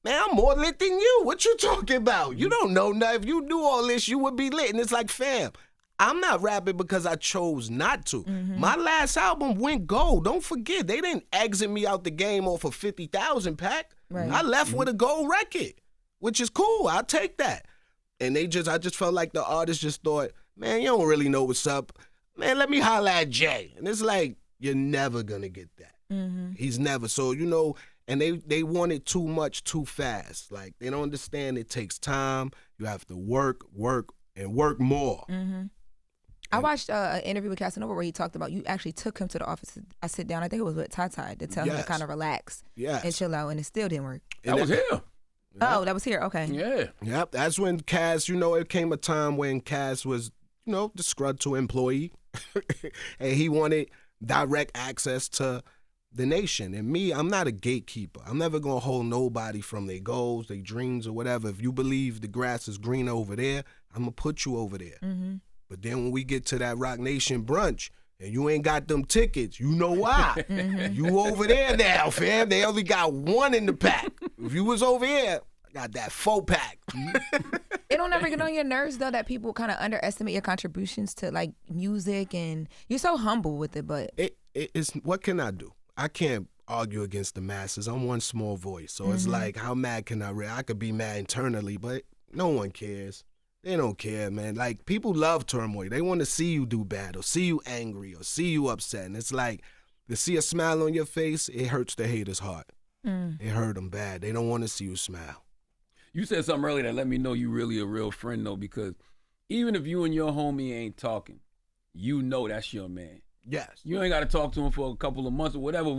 man, I'm more lit than you. What you talking about? You don't know nothing. If you do all this, you would be lit. And it's like, fam, I'm not rapping because I chose not to. My last album went gold. Don't forget, they didn't exit me out the game off a 50,000 pack. Right. I left with a gold record, which is cool. I'll take that. And I just felt like the artist just thought, man, you don't really know what's up. Man, let me holler at Jay. And it's like, you're never going to get that. He's never. So, and they want it too much too fast. Like, they don't understand it takes time. You have to work, and work more. I watched an interview with Casanova where he talked about you actually took him to the office. I sit down, I think it was with Ty to tell him to kind of relax and chill out, and it still didn't work. That was here. Oh, that was here. Okay. Yeah. Yep. That's when Cass, it came a time when Cass was, disgruntled employee. And he wanted direct access to the nation. And me, I'm not a gatekeeper. I'm never going to hold nobody from their goals, their dreams, or whatever. If you believe the grass is greener over there, I'm going to put you over there. But then when we get to that Roc Nation brunch, and you ain't got them tickets, you know why. You over there now, fam. They only got 1 in the pack. If you was over here, I got that 4-pack. It don't ever get on your nerves, though, that people kind of underestimate your contributions to, like, music, and you're so humble with it, but... It's what can I do? I can't argue against the masses. I'm one small voice. So it's like, how mad can I could be mad internally, but no one cares. They don't care, man. Like, people love turmoil. They want to see you do bad or see you angry or see you upset. And it's like, to see a smile on your face, it hurts the hater's heart. It hurt them bad. They don't want to see you smile. You said something earlier that let me know you really a real friend, though, because even if you and your homie ain't talking, that's your man. Yes. You ain't got to talk to him for a couple of months or whatever,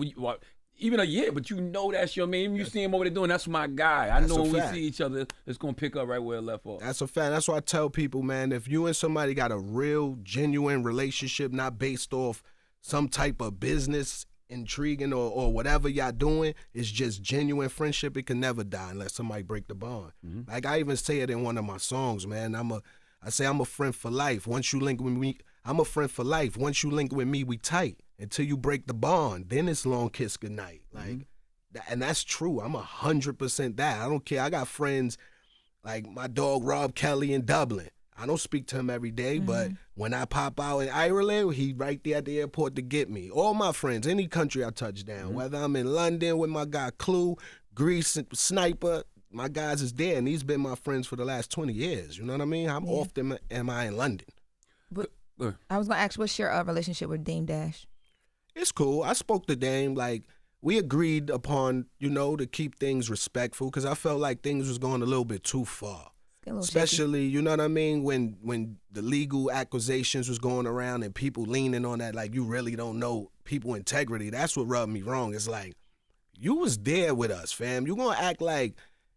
even a year, but that's your man. Even you see him over there doing, that's my guy. I know when we see each other, it's going to pick up right where it left off. That's a fact. That's why I tell people, man, if you and somebody got a real, genuine relationship, not based off some type of business intriguing or whatever y'all doing, it's just genuine friendship, it can never die unless somebody break the bond. Like, I even say it in one of my songs, man. I say I'm a friend for life. Once you link with me, I'm a friend for life. Once you link with me, we tight. Until you break the bond, then it's long kiss goodnight. Like, and that's true. I'm 100% that. I don't care. I got friends like my dog Rob Kelly in Dublin. I don't speak to him every day, but when I pop out in Ireland, he right there at the airport to get me. All my friends, any country I touch down, whether I'm in London with my guy Clue, Greece, Sniper, my guys is there, and he's been my friends for the last 20 years. You know what I mean? How often am I in London? But I was going to ask, what's your relationship with Dame Dash? It's cool. I spoke to Dame. Like, we agreed upon, to keep things respectful, because I felt like things was going a little bit too far. Especially, you know what I mean, when the legal accusations was going around and people leaning on that, like, you really don't know people integrity. That's what rubbed me wrong. It's like, you was there with us, fam. You gonna act like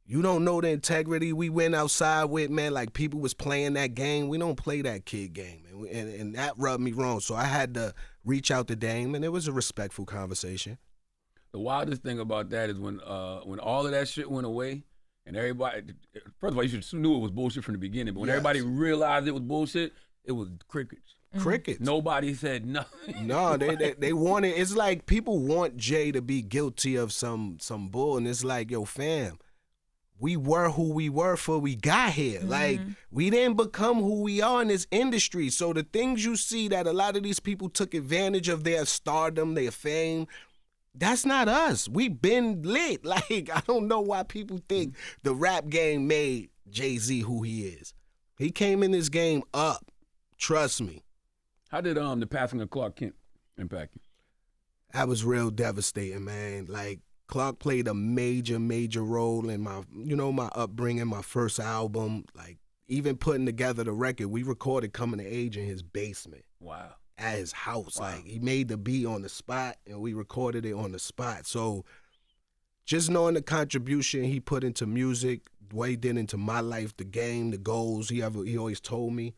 You don't know the integrity we went outside with, man. Like, people was playing that game. We don't play that kid game, and that rubbed me wrong. So I had to reach out to Dame, and it was a respectful conversation. The wildest thing about that is when all of that shit went away, and everybody, first of all, you should knew it was bullshit from the beginning, but when everybody realized it was bullshit, it was crickets. Crickets. Nobody said nothing. No, they want it. It's like people want Jay to be guilty of some bull, and it's like, yo, fam, we were who we were before we got here. Like, we didn't become who we are in this industry. So the things you see that a lot of these people took advantage of their stardom, their fame, that's not us. We been lit. Like, I don't know why people think the rap game made Jay-Z who he is. He came in this game up. Trust me. How did the passing of Clark Kent impact you? That was real devastating, man. Like, Clark played a major role in my upbringing, my first album. Like, even putting together the record, we recorded Coming to Age in his basement. Wow. At his house. Wow. Like, he made the beat on the spot, and we recorded it on the spot. So just knowing the contribution he put into music, what he did into my life, the game, the goals he always told me,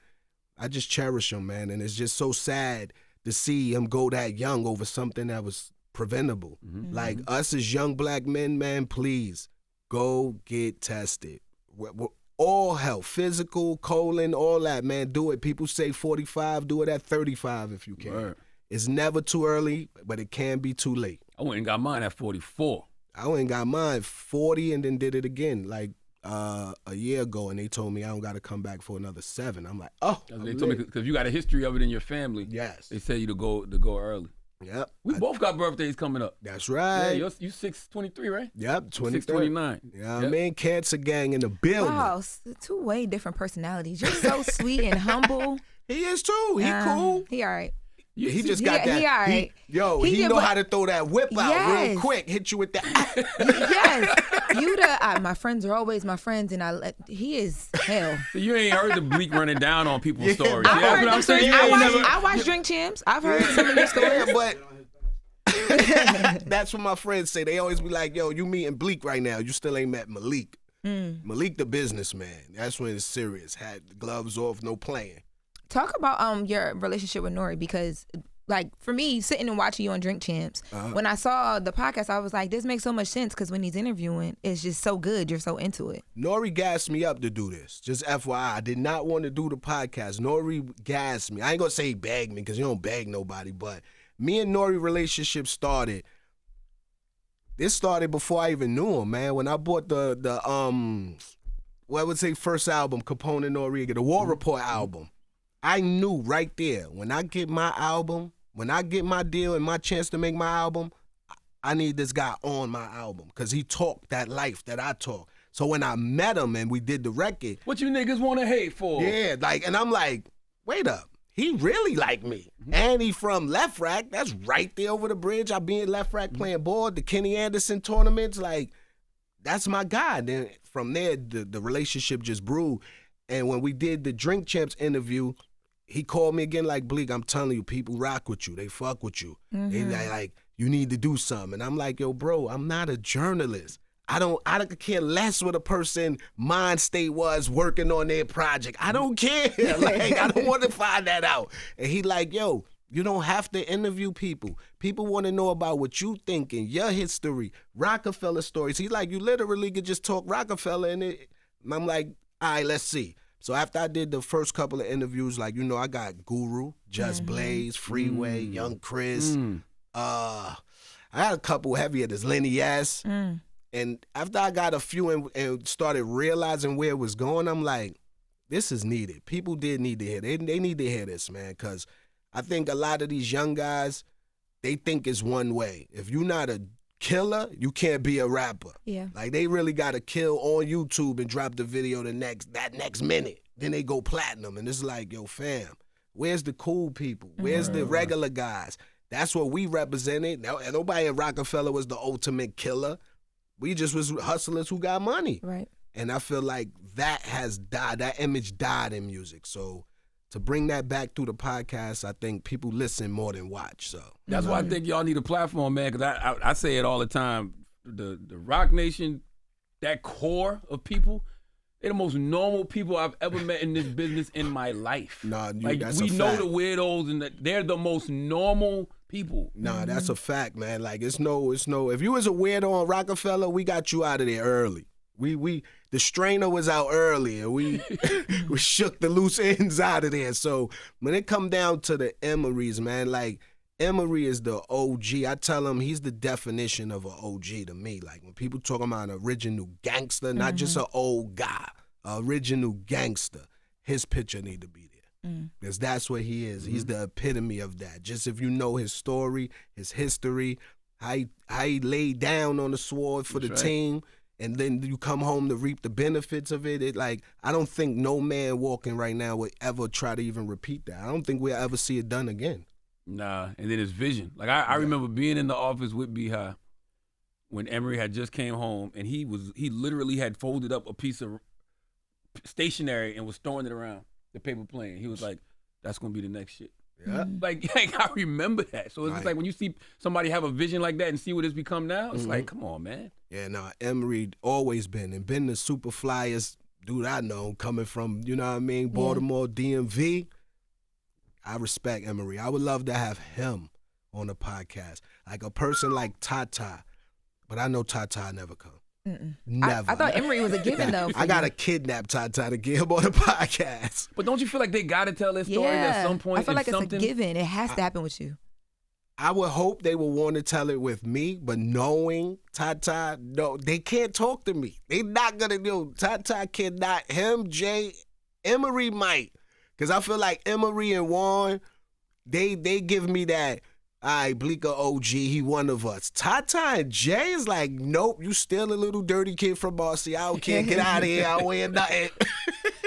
I just cherish him, man. And it's just so sad to see him go that young over something that was preventable. Like, us as young black men, man, please go get tested. We're all health, physical, colon, all that, man. Do it. People say 45, do it at 35 if you can. Right. It's never too early, but it can be too late. I went and got mine at 44. I went and got mine 40 and then did it again, like, a year ago, and they told me I don't got to come back for another 7. I'm like, oh. They told me because you got a history of it in your family. Yes. They say you to go early. Yep. We both got birthdays coming up. That's right. Yeah, you 6/23, right? Yep, 23. 6/29. Yeah, I mean, Cancer Gang in the building. Wow, 2 way different personalities. You're so sweet and humble. He is too. He cool. He all right. He just got that. He all right. He know how to throw that whip out real quick. Hit you with that. Yes. My friends are always my friends, and he is hell. So you ain't heard the Bleek running down on people's stories. I've That's heard what I'm saying. I watch Drink Champs. I've heard some of your stories. But that's what my friends say. They always be like, yo, you meeting Bleek right now. You still ain't met Malik. Malik the businessman. That's when it's serious. Had the gloves off, no playing. Talk about your relationship with Nori, because, like, for me, sitting and watching you on Drink Champs, when I saw the podcast, I was like, this makes so much sense, because when he's interviewing, it's just so good. You're so into it. Nori gassed me up to do this. Just FYI, I did not want to do the podcast. Nori gassed me. I ain't going to say he begged me, because you don't beg nobody, but me and Nori relationship started. This started before I even knew him, man. When I bought the first album, Capone and Noriega, the War Report album, I knew right there, when I get my album, when I get my deal and my chance to make my album, I need this guy on my album, because he talked that life that I talk. So when I met him and we did the record. What you niggas want to hate for? Yeah, and I'm like, wait up. He really like me. And he from Left Rack. That's right there over the bridge. I be in Left Rack playing ball, the Kenny Anderson tournaments. Like, that's my guy. Then from there, the relationship just brewed. And when we did the Drink Champs interview, he called me again like, Bleek, I'm telling you, people rock with you. They fuck with you. They like, you need to do something. And I'm like, yo, bro, I'm not a journalist. I don't care less what a person mind state was working on their project. I don't care. Like, I don't want to find that out. And he like, yo, you don't have to interview people. People want to know about what you thinking, your history, Roc-A-Fella stories. He like, you literally could just talk Roc-A-Fella and I'm like, all right, let's see. So after I did the first couple of interviews, like, I got Guru, Just Blaze, Freeway, Young Chris. I had a couple heavy hitters, Lenny S. And after I got a few and started realizing where it was going, I'm like, this is needed. People did need to hear it. They need to hear this, man, because I think a lot of these young guys, they think it's one way. If you're not a killer, you can't be a rapper. Yeah. Like, they really got to kill on YouTube and drop the video that next minute. Then they go platinum. And it's like, yo, fam, where's the cool people? Where's the regular guys? That's what we represented. Nobody at Roc-A-Fella was the ultimate killer. We just was hustlers who got money. Right. And I feel like that has died. That image died in music. So to bring that back through the podcast, I think people listen more than watch. So that's why I think y'all need a platform, man, because I say it all the time. The Roc Nation that core of people, they're the most normal people I've ever met in this business in my life. Nah, like that's we a know fact. the weirdos, and they're the most normal people. Nah, that's a fact, man. Like it's no. If you was a weirdo on Roc-A-Fella, we got you out of there early. The strainer was out early, and we shook the loose ends out of there. So when it come down to the Emerys, man, like Emery is the OG. I tell him he's the definition of an OG to me. Like when people talk about an original gangster, not just an old guy, original gangster, his picture need to be there. Because that's what he is. He's the epitome of that. Just if you know his story, his history, how he laid down on the sword for the team, and then you come home to reap the benefits of it. I don't think no man walking right now would ever try to even repeat that. I don't think we'll ever see it done again. Nah, and then his vision. Like I remember being in the office with B-High when Emery had just came home, and he literally had folded up a piece of stationery and was throwing it around the paper plane. He was like, "That's gonna be the next shit." Yeah. Like I remember that. So it's just like when you see somebody have a vision like that and see what it's become now, it's like, come on, man. Yeah, no, Emery always been the super flyest dude I know, coming from, you know what I mean, Baltimore, DMV. I respect Emery. I would love to have him on the podcast. Like a person like Tata, but I know Tata never come. Never. I thought Emery was a given though. I gotta kidnap Tata to get him on the podcast. But don't you feel like they gotta tell their story at some point? I feel like it's something? a given. It has to happen with you. I would hope they would want to tell it with me, but knowing Tata, no, they can't talk to me. They not gonna do. Tata cannot. Him, Jay, Emery might, because I feel like Emery and Juan, they give me that. All right, Bleek a OG, he one of us. Tata and Jay is like, nope, you still a little dirty kid from Arce. I don't care. Get out of here. I don't wear nothing.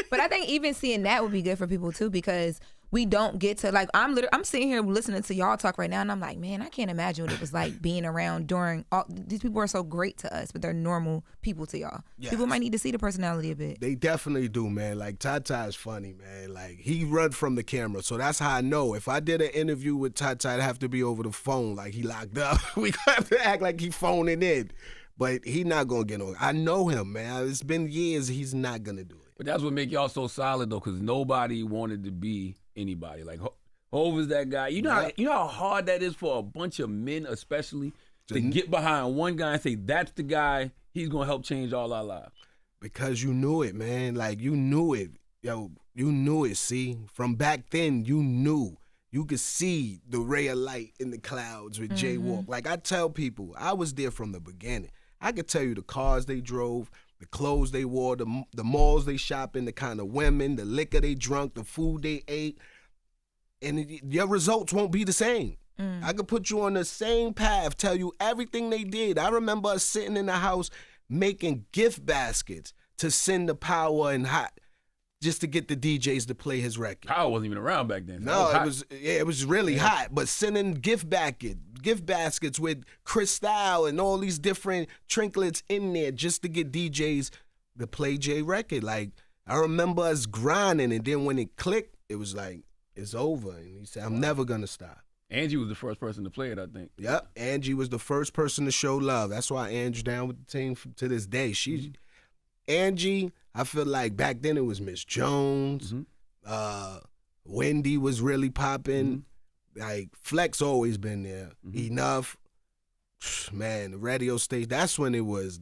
But I think even seeing that would be good for people too, because we don't get to, like, I'm sitting here listening to y'all talk right now, and I'm like, man, I can't imagine what it was like being around during all these people are so great to us, but they're normal people to y'all. Yes. People might need to see the personality a bit. They definitely do, man. Like, Tata is funny, man. Like, he run from the camera, so that's how I know. If I did an interview with Tata, it'd have to be over the phone, like he locked up. We have to act like he phoning in. But he not going to get on. I know him, man. It's been years. He's not going to do it. But that's what make y'all so solid, though, because nobody wanted to be anybody. Like, Hov is that guy. You know how hard that is for a bunch of men, especially, to get behind one guy and say, that's the guy, he's going to help change all our lives. Because you knew it, man. Like, you knew it. Yo, you knew it, see? From back then, you knew. You could see the ray of light in the clouds with Jaywalk. Like, I tell people, I was there from the beginning. I could tell you the cars they drove, the clothes they wore, the malls they shop in, the kind of women, the liquor they drunk, the food they ate. And your results won't be the same. I could put you on the same path, tell you everything they did. I remember us sitting in the house making gift baskets to send the Power and Hot just to get the DJs to play his record. Power wasn't even around back then. No, it was really hot. But sending gift baskets with Cristal and all these different trinkets in there just to get DJs to play J record. Like, I remember us grinding, and then when it clicked, it was like, it's over. And he said, I'm never going to stop. Angie was the first person to play it, I think. Yep, Angie was the first person to show love. That's why Angie's down with the team to this day. Angie, I feel like back then it was Miss Jones. Wendy was really popping. Like, Flex always been there. Enough. Man, the radio station, that's when it was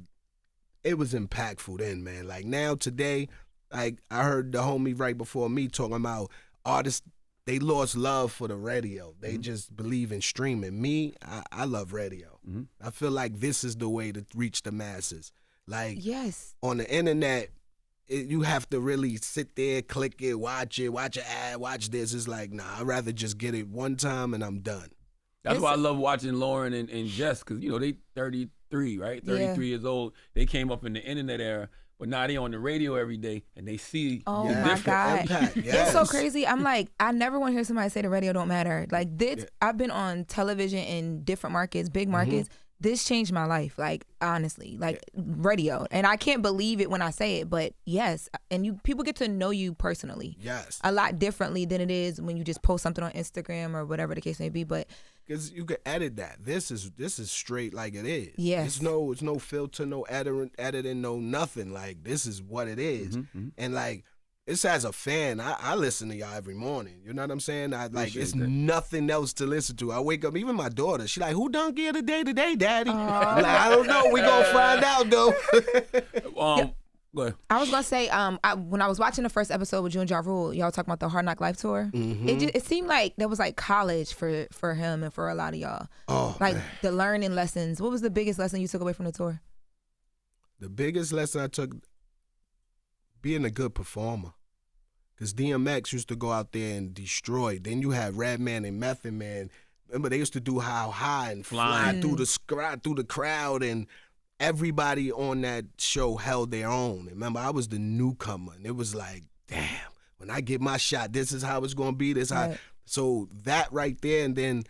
impactful then, man. Like, now, today, like, I heard the homie right before me talking about artists, they lost love for the radio. They just believe in streaming. Me, I love radio. I feel like this is the way to reach the masses. Like, yes, on the internet, you have to really sit there, click it, watch an ad, watch this. It's like, nah, I'd rather just get it one time and I'm done. That's why I love watching Loren and Jess, because, you know, they 33, right? 33 years old. They came up in the internet era, but now they on the radio every day and they see the different impact. It's so crazy. I'm like, I never want to hear somebody say the radio don't matter. Like, this, I've been on television in different markets, big markets. This changed my life, like, honestly, like, radio. And I can't believe it when I say it, but yes. And people get to know you personally. Yes. A lot differently than it is when you just post something on Instagram or whatever the case may be. But Because you can edit that. This is straight like it is. Yes. It's no filter, no editing, no nothing. Like, this is what it is. And like, it's as a fan, I listen to y'all every morning. You know what I'm saying? It's nothing else to listen to. I wake up, even my daughter, she like, who done gear today, Daddy? Like, I don't know. We gonna find out though. Go ahead. I was gonna say, when I was watching the first episode with you and Ja Rule, y'all talking about the Hard Knock Life tour. It seemed like there was like college for him and for a lot of y'all. Oh, like man. the learning lessons. What was the biggest lesson you took away from the tour? The biggest lesson I took, being a good performer. Because DMX used to go out there and destroy. Then you had Redman and Method Man. Remember, they used to do How High and fly through the crowd, and everybody on that show held their own. And remember, I was the newcomer, and it was like, damn, when I get my shot, this is how it's going to be. So that right there, and then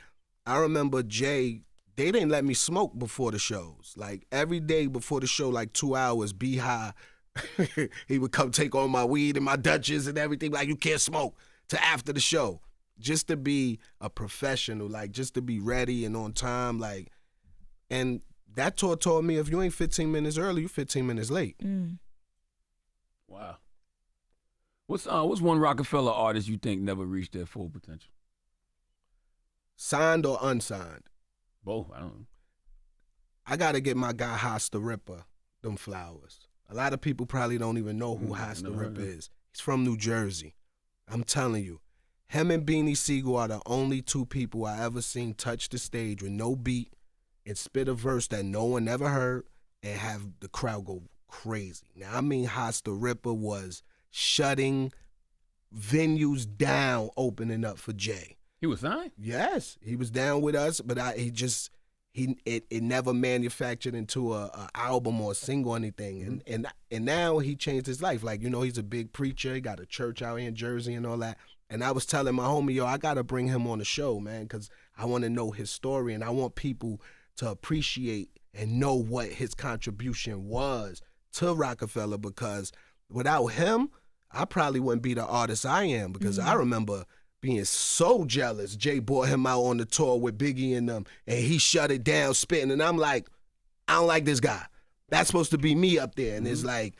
I remember Jay, they didn't let me smoke before the shows. Like, every day before the show, like 2 hours, be high. He would come take all my weed and my Dutches and everything. Like, you can't smoke to after the show. Just to be a professional, like, just to be ready and on time. Like, and that tour told me if you ain't 15 minutes early, you 15 minutes late. Wow. What's one Roc-A-Fella artist you think never reached their full potential? Signed or unsigned? Both. I don't know. I got to get my guy Hoss the Ripper them flowers. A lot of people probably don't even know who Hoss the Ripper is. He's from New Jersey. I'm telling you, him and Beanie Siegel are the only two people I ever seen touch the stage with no beat and spit a verse that no one ever heard and have the crowd go crazy. Now, I mean, Hoss the Ripper was shutting venues down, opening up for Jay. He was signed? Yes, he was down with us, but it never manufactured into a album or a single or anything. And now he changed his life. Like, you know, he's a big preacher. He got a church out here in Jersey and all that. And I was telling my homie, yo, I got to bring him on the show, man, because I want to know his story and I want people to appreciate and know what his contribution was to Roc-A-Fella, because without him, I probably wouldn't be the artist I am, because I remember being so jealous. Jay brought him out on the tour with Biggie and them, and he shut it down spitting, and I'm like, I don't like this guy. That's supposed to be me up there. And it's like,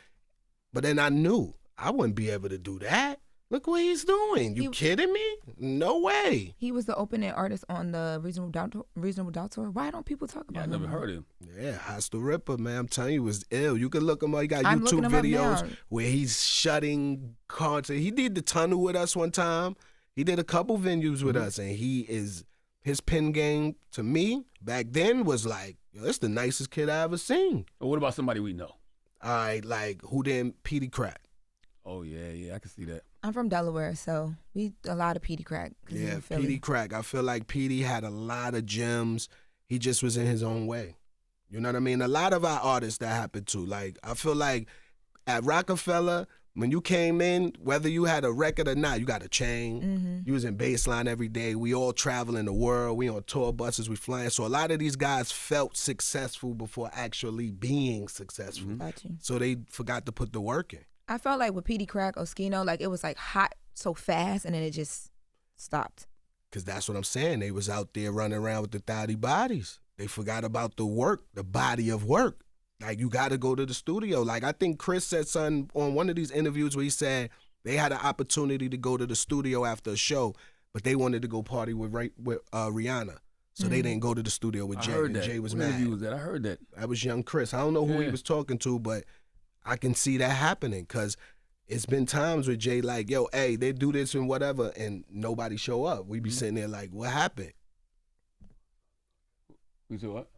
but then I knew I wouldn't be able to do that. Look what he's doing. You kidding me? No way. He was the opening artist on the Reasonable Doubt tour. Why don't people talk about him? I never heard him. Yeah, Hoss the Ripper, man. I'm telling you, he was ill. You can look him up. He got I'm YouTube videos now. where he's shutting concerts. He did the Tunnel with us one time. He did a couple venues with us, and his pen game to me back then was like, yo, that's the nicest kid I ever seen. Well, what about somebody we know? All right, like who didn't Petey Crack? Oh yeah, I can see that. I'm from Delaware, so we a lot of Petey Crack. Yeah, Petey Crack. I feel like Petey had a lot of gems. He just was in his own way. You know what I mean? A lot of our artists that happened to. Like, I feel like at Roc-A-Fella, when you came in, whether you had a record or not, you got a chain. You was in baseline every day. We all traveling the world. We on tour buses. We flying. So a lot of these guys felt successful before actually being successful. So they forgot to put the work in. I felt like with Petey Crack, Oskino, like it was like hot so fast and then it just stopped. Because that's what I'm saying. They was out there running around with the thotty bodies. They forgot about the work, the body of work. Like, you got to go to the studio. Like, I think Chris said something on one of these interviews where he said they had an opportunity to go to the studio after a show, but they wanted to go party with Rihanna. So they didn't go to the studio with Jay. I heard that. Jay was what mad. interview was that? I heard that. That was young Chris. I don't know who he was talking to, but I can see that happening, because it's been times with Jay like, yo, hey, they do this and whatever, and nobody show up. We be sitting there like, what happened? You said what?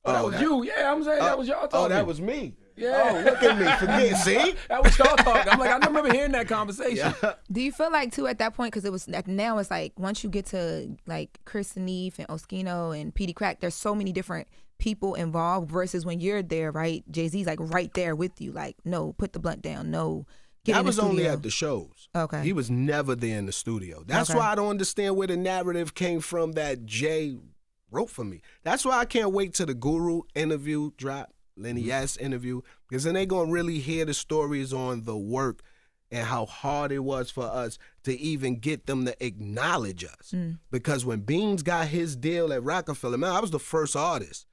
Oh, that was you. Yeah, I'm saying that was y'all talking. Oh, that was me. Yeah. Oh, look at me. Forget, see? That was y'all talking. I'm like, I remember hearing that conversation. Yeah. Do you feel like, too, at that point, because it was like, now it's like once you get to like Chris and Neef and Oskino and Petey Crack, there's so many different people involved versus when you're there, right? Jay-Z's like right there with you. Like, no, put the blunt down. No, get in the studio. I was only at the shows. Okay. He was never there in the studio. That's why I don't understand where the narrative came from that Jay wrote for me. That's why I can't wait till the Guru interview drop, Lenny S interview, because then they going to really hear the stories on the work and how hard it was for us to even get them to acknowledge us. Because when Beans got his deal at Roc-A-Fella, man, I was the first artist.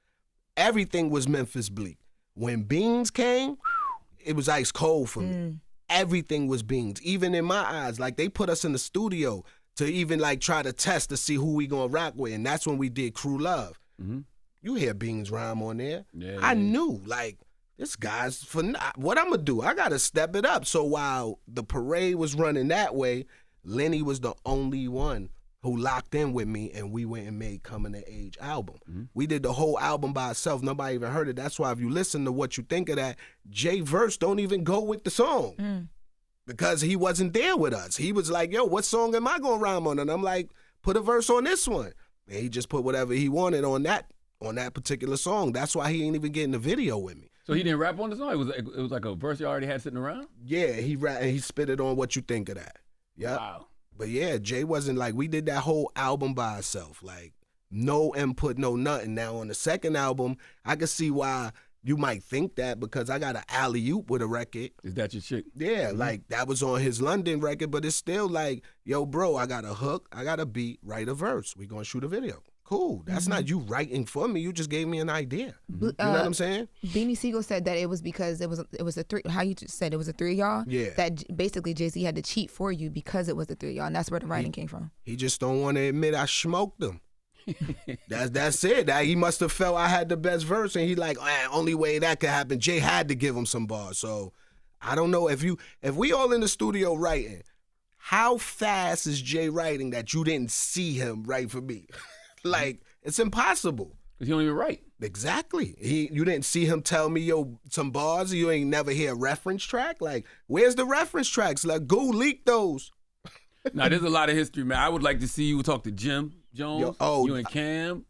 Everything was Memphis Bleek. When Beans came, it was ice cold for me. Everything was Beans, even in my eyes. Like, they put us in the studio to even, like, try to test to see who we gonna rock with, and that's when we did Crew Love. You hear Beans rhyme on there. I knew, like, this guy's what I'm gonna do? I gotta step it up. So while the parade was running that way, Lenny was the only one who locked in with me, and we went and made Coming of Age album. We did the whole album by itself. Nobody even heard it. That's why if you listen to What You Think of That, Jay verse don't even go with the song because he wasn't there with us. He was like, yo, what song am I gonna rhyme on? And I'm like, put a verse on this one. And he just put whatever he wanted on that particular song. That's why he ain't even getting the video with me. So he didn't rap on the song? It was like a verse he already had sitting around? Yeah, he rapped and he spit it on What You Think of That. Yep. Wow. But yeah, Jay wasn't like, we did that whole album by itself. Like, no input, no nothing. Now on the second album, I can see why you might think that because I got an alley-oop with a record. Is that your chick? Yeah, like that was on his London record, but it's still like, yo, bro, I got a hook, I got a beat, write a verse. We gonna shoot a video. Cool. That's not you writing for me. You just gave me an idea. You know what I'm saying? Beanie Siegel said that it was because it was a three. How you just said it was a three of y'all. Yeah. That basically Jay-Z had to cheat for you because it was the three of y'all, and that's where the writing came from. He just don't want to admit I smoked him. That's it. He must have felt I had the best verse, and he like, only way that could happen. Jay had to give him some bars. So I don't know if we all in the studio writing, how fast is Jay writing that you didn't see him write for me? Like, it's impossible. Because he don't even write. Exactly. You didn't see him tell me, yo, some bars, you ain't never hear a reference track? Like, where's the reference tracks? Like, go leak those. Now, there's a lot of history, man. I would like to see you talk to Jim Jones, you and Cam.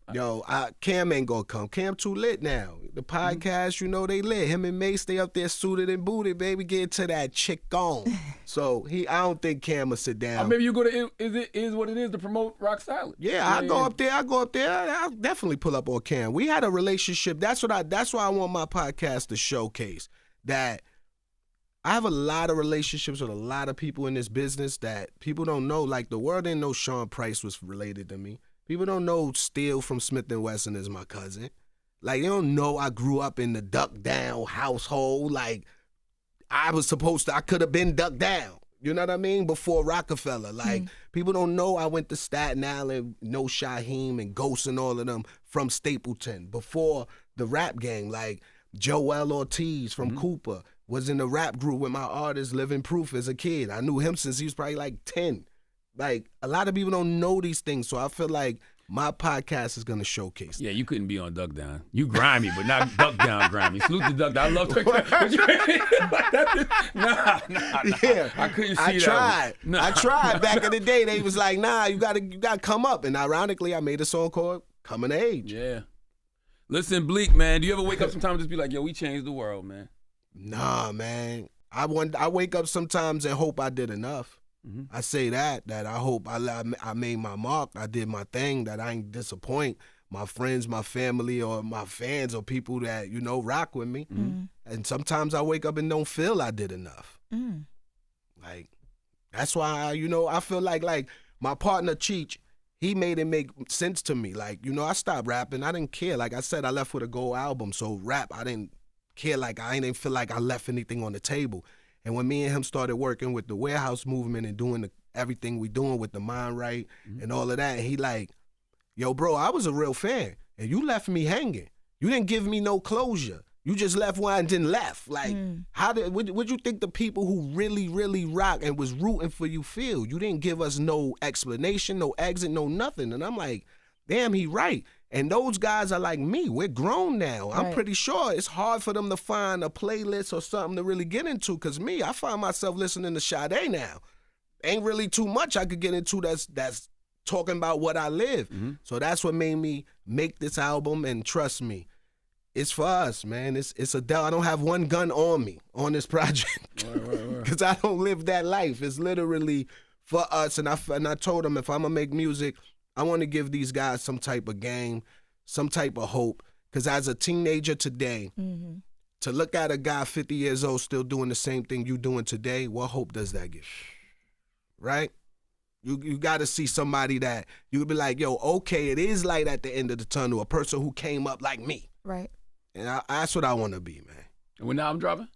Cam ain't gonna come. Cam too lit now. The podcast, you know, they lit. Him and Mace, they up there suited and booted, baby, getting to that chick on. So I don't think Cam will sit down. Maybe you go to Is What It Is to promote Rock Solid. Yeah, I go up there. I'll definitely pull up on Cam. We had a relationship. That's why I want my podcast to showcase that. I have a lot of relationships with a lot of people in this business that people don't know. Like, the world didn't know Sean Price was related to me. People don't know Steele from Smith & Wesson is my cousin. Like, they don't know I grew up in the Duck Down household. Like, I could have been Duck Down. You know what I mean? Before Roc-A-Fella. Like, people don't know I went to Staten Island, know Shaheem and Ghost and all of them from Stapleton. Before the rap game, like Joel Ortiz from Cooper was in the rap group with my artist Living Proof as a kid. I knew him since he was probably like 10. Like, a lot of people don't know these things, so I feel like my podcast is going to showcase that. Yeah, you couldn't be on Duck Down. You grimy, but not Duck Down grimy. Salute to Duck Down. I love Duck Down. Nah. Yeah, I couldn't see I tried. that. Nah. I tried. Back in the day, they was like, nah, you gotta come up. And ironically, I made a song called Coming of Age. Yeah. Listen, Bleek, man, do you ever wake up sometimes and just be like, yo, we changed the world, man? Nah, man. I wake up sometimes and hope I did enough. I say that I hope I made my mark. I did my thing, that I ain't disappoint my friends, my family, or my fans, or people that, you know, rock with me. And sometimes I wake up and don't feel I did enough. Like, that's why, I feel like my partner, Cheech, he made it make sense to me. Like, I stopped rapping. I didn't care. Like I said, I left with a gold album. So rap, I didn't care. Like, I didn't feel like I left anything on the table. And when me and him started working with the Warehouse movement and doing everything we doing with the Mind Right and all of that, he like, yo, bro, I was a real fan. And you left me hanging. You didn't give me no closure. You just left one and then left. Like, what you think the people who really, really rock and was rooting for you feel? You didn't give us no explanation, no exit, no nothing. And I'm like, damn, he right. And those guys are like me. We're grown now. I'm pretty sure it's hard for them to find a playlist or something to really get into. Because me, I find myself listening to Sade now. Ain't really too much I could get into that's talking about what I live. So that's what made me make this album. And trust me, it's for us, man. It's I don't have one gun on me on this project because I don't live that life. It's literally for us. And I told them, if I'm going to make music, I want to give these guys some type of game, some type of hope. Because as a teenager today, To look at a guy 50 years old still doing the same thing you doing today, what hope does that give? Right? You got to see somebody that you would be like, yo, okay, it is light at the end of the tunnel, a person who came up like me. Right. And that's what I want to be, man. And when album dropping?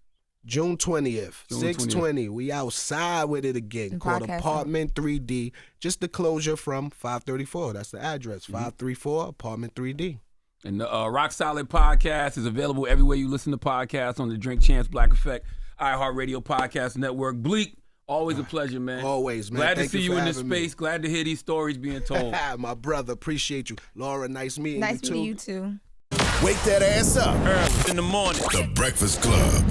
June 20th, 6/20. We outside with it again. Called Apartment 3D. Just the closure from 534. That's the address. 534 Apartment 3D. And the Rock Solid Podcast is available everywhere you listen to podcasts on the Drink Champs Black Effect iHeartRadio Podcast Network. Bleek, always a pleasure, man. Always, man. Glad to see you in this space. Me. Glad to hear these stories being told. My brother, appreciate you. Loren, nice meeting you too. Nice meeting you too. Wake that ass up. Early in the morning. The Breakfast Club.